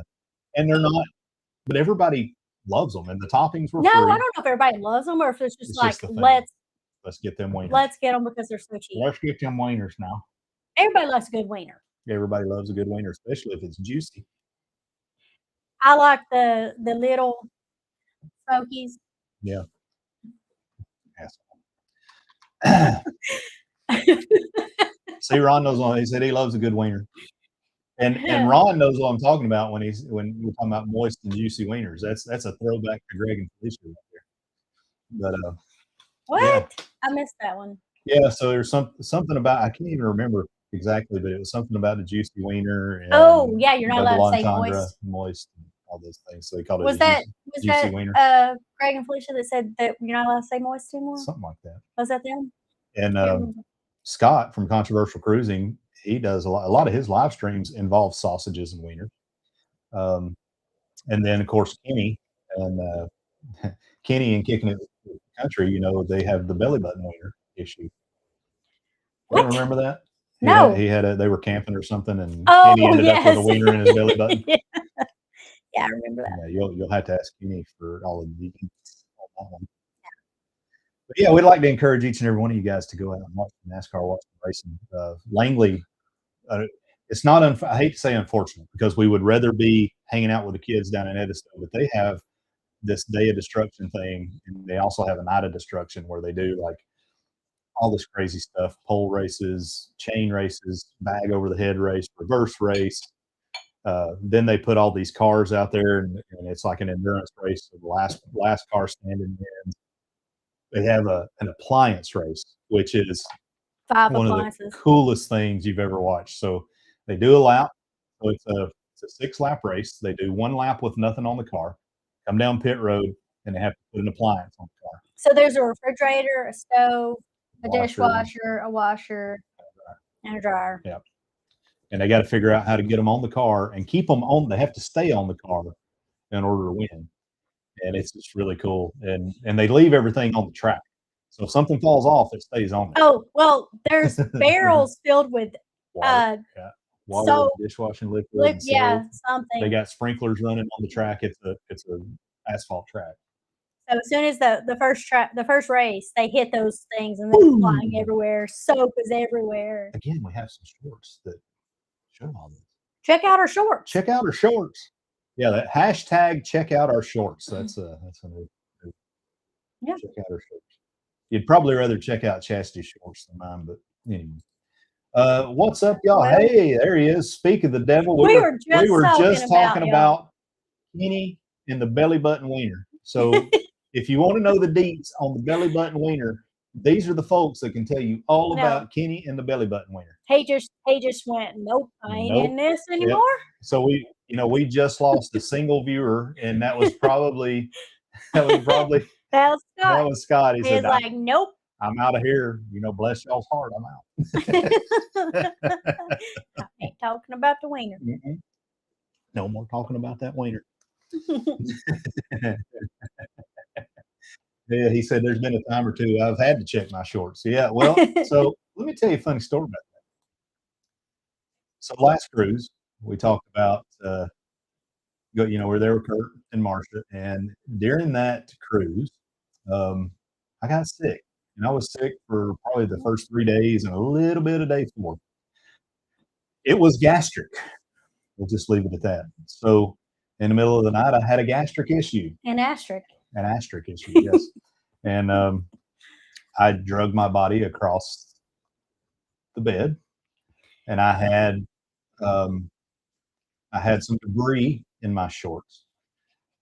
and they're not, but everybody loves them, and the toppings were free. I don't know if everybody loves them or if it's just like let's get them wieners. Let's get them because they're so cheap. Let's get them wieners now. Everybody loves a good wiener. Everybody loves a good wiener, especially if it's juicy. I like the little smokies. Yeah. See, Ron knows one. He said he loves a good wiener. And Ron knows what I'm talking about when we're talking about moist and juicy wieners. That's a throwback to Greg and Felicia right there. But What? yeah, I missed that one. yeah. So there's something about, I can't even remember exactly, but it was something about the juicy wiener and Oh yeah, you're not allowed double to say entendre, moist. moist, and all those things. So they called it Was a that juicy wiener, Greg and Felicia that said that you're not allowed to say moist anymore? something like that. Was that them? And Scott from Controversial Cruising, he does a lot of his live streams involve sausages and wieners. And then of course Kenny and Kenny and Kicking It Country, they have the belly button wiener issue. What? You remember that? No. They were camping or something, and Oh, Kenny ended up with a yes. wiener in his belly button. Yeah, I remember that. Yeah, you'll have to ask Kenny for all of the details on that one. But yeah, we'd like to encourage each and every one of you guys to go out and watch NASCAR, watch the racing. Langley, it's not, I hate to say unfortunate, because we would rather be hanging out with the kids down in Edisto, but they have this Day of Destruction thing, and they also have a Night of Destruction where they do like all this crazy stuff: pole races, chain races, bag over the head race, reverse race. Then they put all these cars out there, and it's like an endurance race. So the last car standing wins. They have an appliance race, which is 5 one appliances. of the coolest things you've ever watched. So they do a lap. So it's a 6-lap race. They do 1 lap with nothing on the car, come down pit road, and they have to put an appliance on the car. So there's a refrigerator, a stove, a dishwasher, a washer, and a dryer. Yeah. And they got to figure out how to get them on the car and keep them on. They have to stay on the car in order to win. And it's just really cool. And they leave everything on the track. So if something falls off, it stays on there. Oh, well, there's barrels filled with water, soap, dishwashing liquid. Yeah, something. They got sprinklers running on the track. It's a asphalt track. So as soon as the first race, they hit those things and they're flying everywhere. Soap is everywhere. Again, we have some shorts that show all this. Check out our shorts. Check out our shorts. Yeah, that hashtag check out our shorts. That's a new. Yeah. Check out our shorts. You'd probably rather check out Chasidy shorts than mine, but anyway. What's up, y'all? Well, hey, there he is. Speak of the devil. We were just talking about Kenny and the belly button wiener. So if you want to know the deets on the belly button wiener, these are the folks that can tell you all about Kenny and the belly button wiener. He just went, nope, I ain't in this anymore. Yep. So we just lost a single viewer, and that was probably That was Scott. He said, like, nope. I'm out of here. Bless y'all's heart. I'm out. I ain't talking about the wiener. No more talking about that wiener. Yeah, he said there's been a time or two I've had to check my shorts. Yeah, well, so let me tell you a funny story about that. So last cruise, we talked about, we're there with Kurt and Marcia, and during that cruise, I got sick, and I was sick for probably the first 3 days and a little bit of day 4. It was gastric. We'll just leave it at that. So in the middle of the night, I had a gastric issue. An asterisk issue, yes. And I drug my body across the bed, and I had some debris in my shorts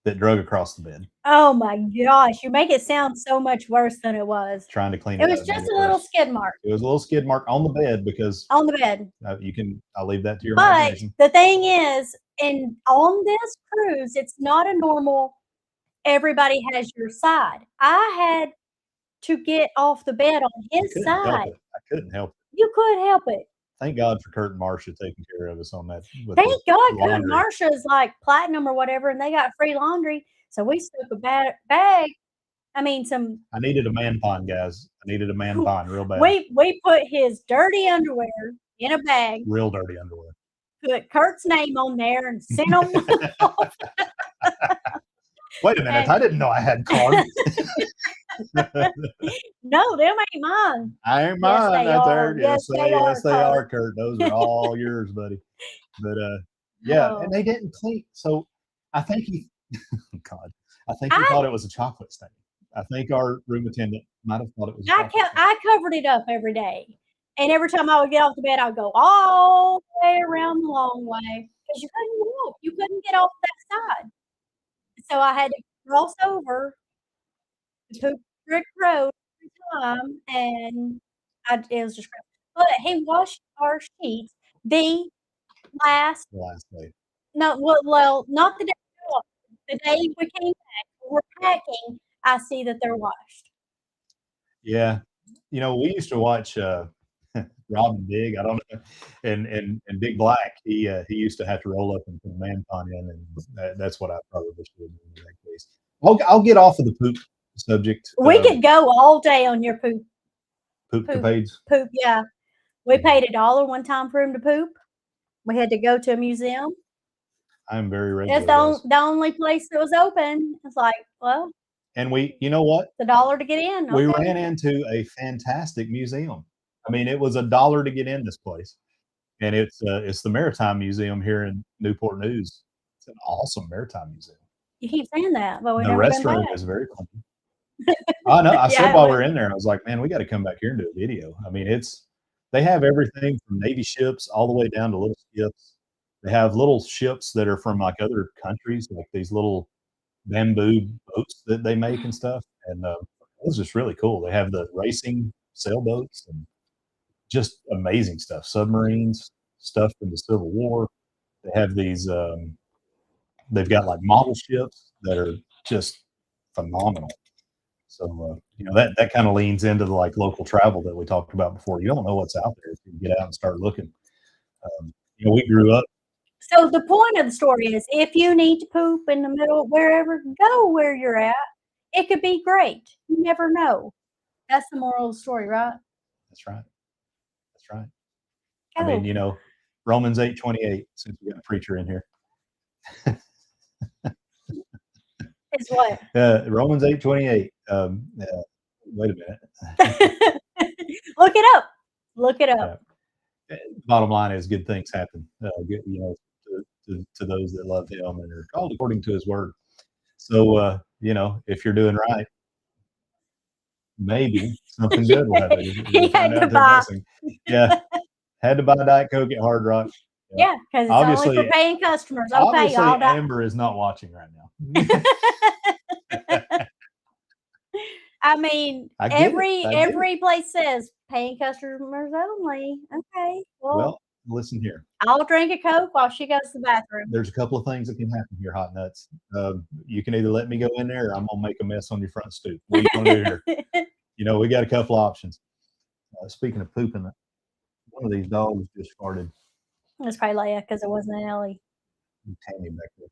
that drug across the bed. Oh my gosh, you make it sound so much worse than it was. Trying to clean it up. It was just a little skid mark. It was a little skid mark on the bed because on the bed. I'll leave that to your imagination. But the thing is, on this cruise, it's not a normal, everybody has your side. I had to get off the bed on his side. I couldn't help it. You could help it. Thank God for Kurt and Marcia taking care of us on that. Thank God Kurt and Marcia is like platinum or whatever, and they got free laundry. So we stuck a bag. I needed a man pond, guys. I needed a man pond real bad. We put his dirty underwear in a bag. Real dirty underwear. Put Kurt's name on there and sent them off. Wait a minute. I didn't know I had cards. No, them ain't mine. I ain't mine. Yes, they are, Kurt. Those are all yours, buddy. But and they didn't clean. So I think he thought it was a chocolate stain. I think our room attendant might have thought it was. I covered it up every day, And every time I would get off the bed, I would go all the way around the long way because you couldn't walk. You couldn't get off that side. So I had to cross over the Poop Creek Road every time, and it was just crazy. But he washed our sheets the last Last day. no, well, not the day off. The day we came back, we're packing, I see that they're washed. Yeah. We used to watch Robin Big. I don't know, and Big Black. He used to have to roll up and put a man pond in, and that's what I probably should do in that case. I'll get off of the poop subject. We could go all day on your poop. Poop capades. Poop, yeah. We paid $1 one time for him to poop. We had to go to a museum. I'm very regular. It's the only place that was open. It's like, well. And you know what? The $1 to get in. Okay. We ran into a fantastic museum. I mean, it was $1 to get in this place, and it's the Maritime Museum here in Newport News. It's an awesome maritime museum. You keep saying that, but the restroom is very clean. I know. I said while we were in there, I was like, man, we got to come back here and do a video. I mean, they have everything from Navy ships all the way down to little ships. They have little ships that are from like other countries, like these little bamboo boats that they make and stuff. And it was just really cool. They have the racing sailboats and just amazing stuff. Submarines, stuff from the Civil War. They have these, they've got like model ships that are just phenomenal. So, that kind of leans into the like local travel that we talked about before. You don't know what's out there if you get out and start looking. We grew up. So the point of the story is if you need to poop in the middle, wherever, go where you're at. It could be great. You never know. That's the moral of the story, right? That's right. That's right. Go. I mean, Romans 8:28, since we got a preacher in here. Is what? Romans 8:28. Wait a minute. Look it up. Look it up. Bottom line is good things happen, to those that love him and are called according to his word. So, if you're doing right, maybe something good will happen. He had to buy. Yeah. Had to buy Diet Coke at Hard Rock. Yeah, because it's obviously, only for paying customers. I'll pay you all that. Amber is not watching right now. I mean, every place says paying customers only. Okay. Well, listen here. I'll drink a Coke while she goes to the bathroom. There's a couple of things that can happen here, Hot Nuts. You can either let me go in there or I'm going to make a mess on your front stoop. What are you going to do here? We got a couple options. Speaking of pooping, one of these dogs just farted. It was probably Leia because it wasn't an Ellie. Tammy back there.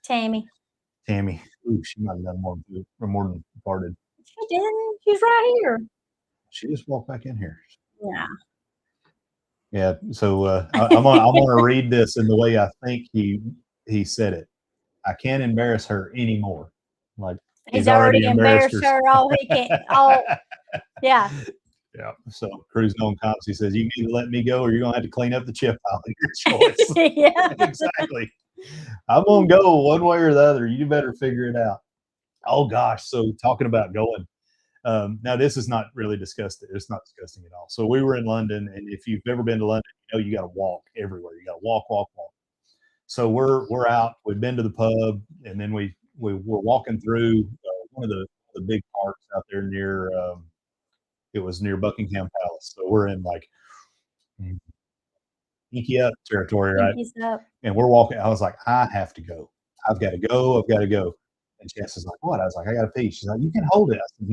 Tammy. Ooh, she might have done more than farted. She didn't. She's right here. She just walked back in here. Yeah. Yeah. So I'm gonna read this in the way I think he said it. I can't embarrass her anymore. Like he's already embarrassed her. All he can. Yeah. Yeah. So cruising on cops, he says, "You can either let me go, or you're gonna have to clean up the chip pile. Your choice." Yeah. Exactly. I'm gonna go one way or the other. You better figure it out. Oh gosh. So talking about going. Now this is not really disgusting. It's not disgusting at all. So we were in London, and if you've ever been to London, you got to walk everywhere. You got to walk. So we're out. We've been to the pub, and then we're walking through one of the big parks out there near. It was near Buckingham Palace. So we're in like Inky Up territory, right? Up. And we're walking. I was like, I have to go. I've got to go. And Jess is like, what? I was like, I got to pee. She's like, you can hold it. I said,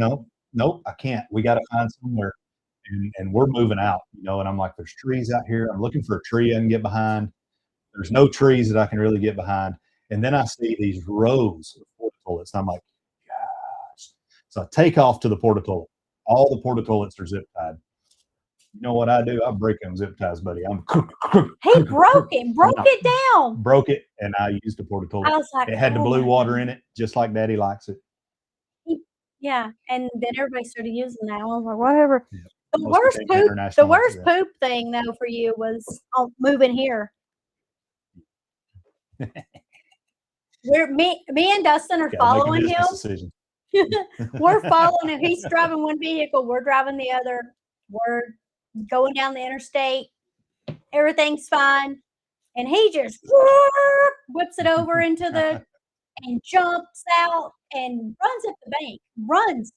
nope, I can't. We got to find somewhere. And we're moving out, and I'm like, there's trees out here. I'm looking for a tree I can get behind. There's no trees that I can really get behind. And then I see these rows of porta toilets. And I'm like, gosh. So I take off to the porta toilet. All the porta toilets are zip tied. You know what I do? I break them zip ties, buddy. He broke it down. Broke it, and I used a porta toilet. I was like, it had the blue water in it, just like Daddy likes it. Yeah, and then everybody started using that. I was like, whatever. Yeah. The worst poop thing though for you was moving here. Me and Dustin are following him. We're following him. He's driving one vehicle. We're driving the other. We're going down the interstate. Everything's fine. And he just whips it over into the and jumps out and runs up the bank. Runs.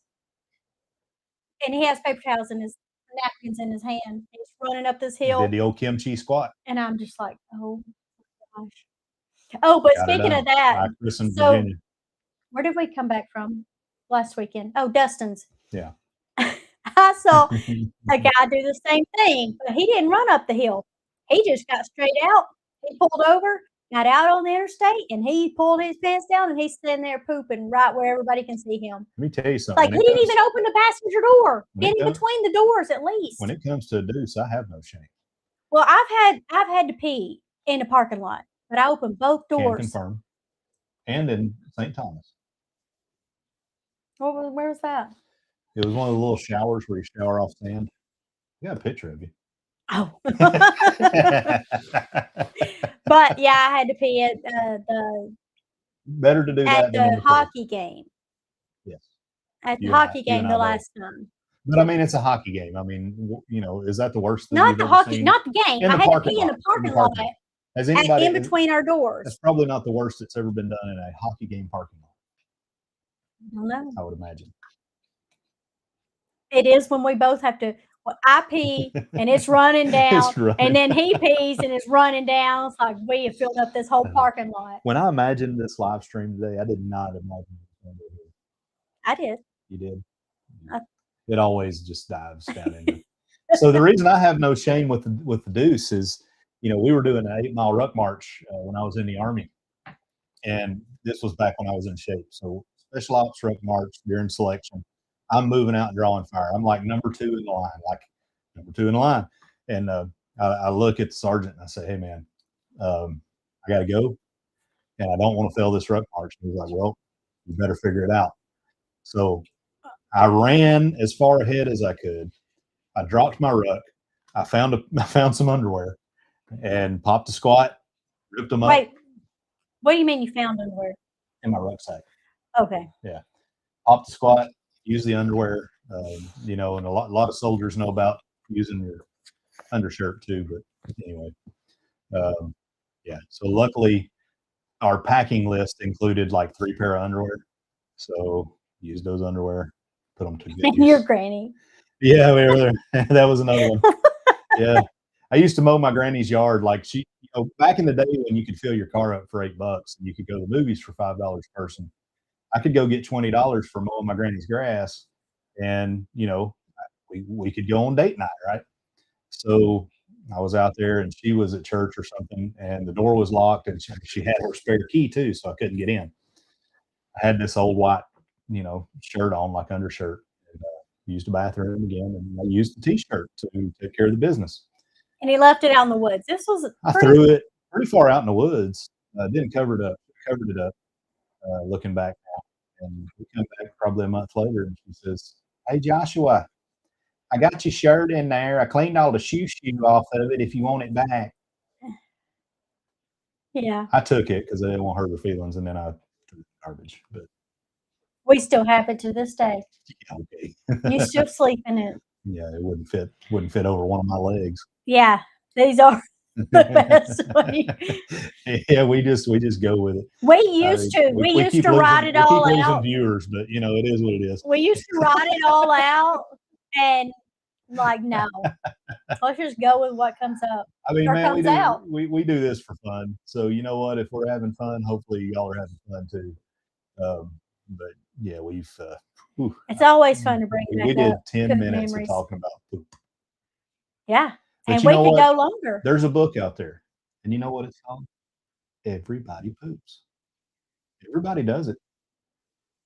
And he has paper towels in his napkins in his hand. He's running up this Did hill. the old kimchi squat. And I'm just like, oh gosh. Oh, but Got her speaking done. of that, Like Chris in so Virginia. where did we come back from last weekend? Oh, Dustin's. Yeah. I saw a guy do the same thing, but he didn't run up the hill. He just got straight out. He pulled over, got out on the interstate, and he pulled his pants down, and he's sitting there pooping right where everybody can see him. Let me tell you something. Like, he didn't even open the passenger door. when it Get in comes- between the doors at least. When it comes to a deuce, I have no shame. Well, I've had to pee in the parking lot, but I opened both Can doors. confirm. And in St. Thomas. Where was that? It was one of the little showers where you shower off sand. I got a picture of you. Oh. But yeah, I had to pee at Better to do that than in the the pool. hockey game. Yes. At the You and I- hockey you game and I the both. last time. But I mean, it's a hockey game. I mean, is that the worst thing Not you've the ever hockey, seen? not the game. In I the had to parking pee in the lot. parking lot Has anybody? in between our That's doors. probably not the worst that's ever been done in a hockey game parking lot. I don't know. I would imagine. It is when we both have to. Well, I pee and it's running down, It's running. and then he pees and it's running down. It's like we have filled up this whole parking lot. When I imagined this live stream today, I did not imagine it was going to be here. I did. You did. I- It always just dives down into. So the reason I have no shame with the deuce is, we were doing an 8-mile ruck march when I was in the Army, and this was back when I was in shape. So special ops ruck march during selection, I'm moving out and drawing fire. I'm like number 2 in the line, and I look at the sergeant and I say, "Hey man, I got to go, and I don't want to fail this ruck march." And he's like, "Well, you better figure it out." So I ran as far ahead as I could. I dropped my ruck. I found some underwear and popped a squat, ripped them up Wait, what do you mean you found underwear? in my rucksack. Okay. Popped the squat, used the underwear. And a lot of soldiers know about using your undershirt too. But anyway, yeah. So luckily, our packing list included like 3 pair of underwear. So used those underwear, put them to good And use. your granny. Yeah, we were there. That was another one. Yeah. I used to mow my granny's yard. Like back in the day when you could fill your car up for $8 and you could go to the movies for $5 a person, I could go get $20 for mowing my granny's grass. And, we could go on date night, right? So I was out there and she was at church or something and the door was locked and she had her spare key too. So I couldn't get in. I had this old white, shirt on, like undershirt. Used the bathroom again, and I used the T-shirt to take care of the business. And he left it out in the woods. This was I threw it pretty far out in the woods. Didn't covered it up. Looking back now, and we come back probably a month later, and she says, "Hey Joshua, I got your shirt in there. I cleaned all the shoe off of it. If you want it back." Yeah. I took it because I didn't want to hurt her feelings, and then I threw it in the garbage. But We still have it to this day. yeah, okay. You still sleep in it. Yeah, it wouldn't fit over one of my legs. Yeah, these are the best. Yeah, we just go with it. We used to. We used keep to write it all keep losing out. viewers, but it is what it is. We used to write it all out, and no, let's just go with what comes up. I mean, Or man, comes out. we do this for fun. So you know what? If we're having fun, hopefully y'all are having fun too. But yeah, we've. It's always fun to bring back We did up 10 good minutes memories. of talking about poop. Yeah, But and you we know could what? go longer. There's a book out there, and you know what it's called? Everybody poops. Everybody does it.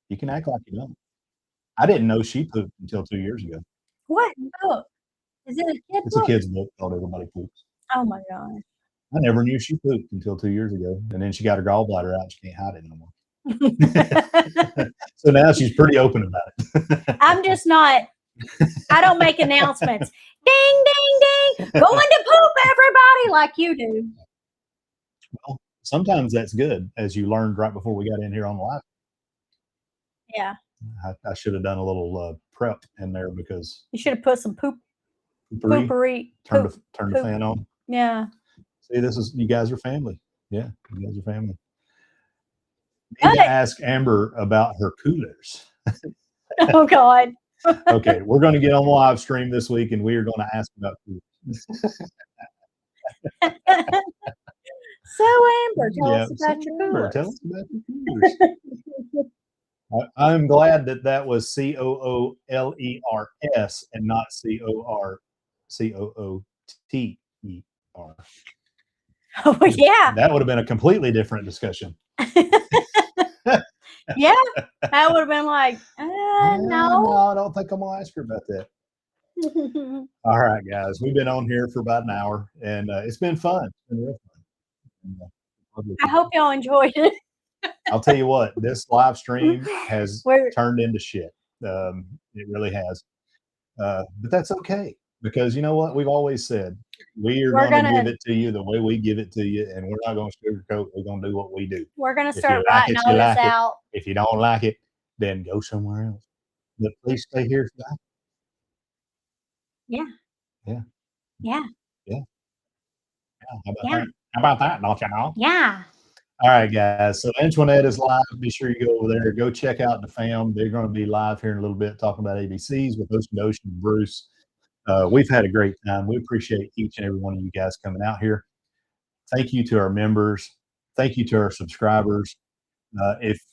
You can act like you don't. I didn't know she pooped until 2 years ago. What book? Is it a kid It's book? a kid's book called Everybody Poops. Oh my gosh. I never knew she pooped until 2 years ago, and then she got her gallbladder out. And she can't hide it no more. So now she's pretty open about it. I'm just not. I don't make announcements. Ding, ding, ding. Going to poop, everybody, like you do. Well, sometimes that's good, as you learned right before we got in here on the live. Yeah. I should have done a little prep in there because You should have put some poop Poopery. Turn the fan on. Yeah. See, you guys are family. Yeah, you guys are family. Need to ask Amber about her coolers. Oh God. Okay, we're going to get on the live stream this week, and we are going to ask about coolers. So Amber, tell us about your coolers. Tell us about your coolers. I'm glad that was COOLERS and not COOTER. Oh yeah. That would have been a completely different discussion. Yeah, that would have been like, no, I don't think I'm gonna ask her about that. All right, guys, we've been on here for about an hour, and it's been fun. It's been real fun. I hope y'all enjoyed it. I'll tell you what, this live stream has turned into shit. It really has. But that's okay, because you know what? We've always said we're going to give it to you the way we give it to you, and we're not going to sugarcoat. We're going to do what we do. We're going to start writing all this out. If you don't like it, then go somewhere else. But please stay here tonight. Yeah. Yeah. Yeah. Yeah. How about that? Don't you know? Yeah. All right, guys. So Antoinette is live. Be sure you go over there. Go check out the fam. They're going to be live here in a little bit talking about ABCs with Ocean and Bruce. We've had a great time. We appreciate each and every one of you guys coming out here. Thank you to our members. Thank you to our subscribers.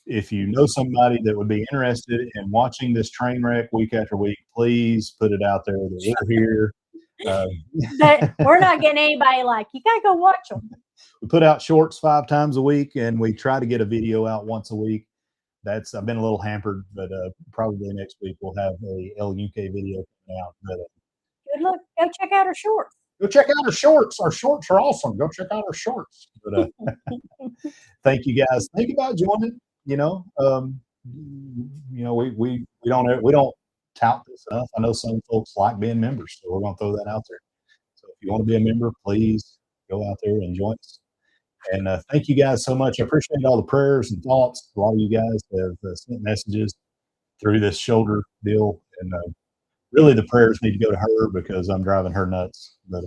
If you know somebody that would be interested in watching this train wreck week after week, please put it out there that we're here. But we're not getting anybody like, you got to go watch them. We put out shorts 5 times a week, and we try to get a video out once a week. I've been a little hampered, but probably next week we'll have a LUK video coming out. But, good luck. Go check out our shorts. Go check out our shorts. Our shorts are awesome. Go check out our shorts. But thank you guys. Think about joining. We don't tout this enough. I know some folks like being members, so we're going to throw that out there. So if you want to be a member, please go out there and join us. And thank you guys so much. I appreciate all the prayers and thoughts. A lot of you guys have sent messages through this shoulder deal, and really the prayers need to go to her because I'm driving her nuts. But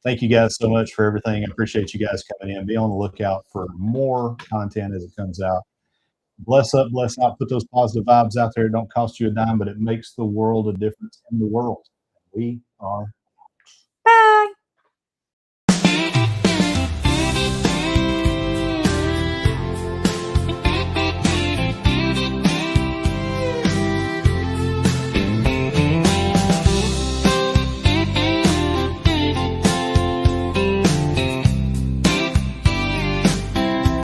thank you guys so much for everything. I appreciate you guys coming in. Be on the lookout for more content as it comes out. Bless up, bless out. Put those positive vibes out there. It don't cost you a dime, but it makes the world a difference in the world. We are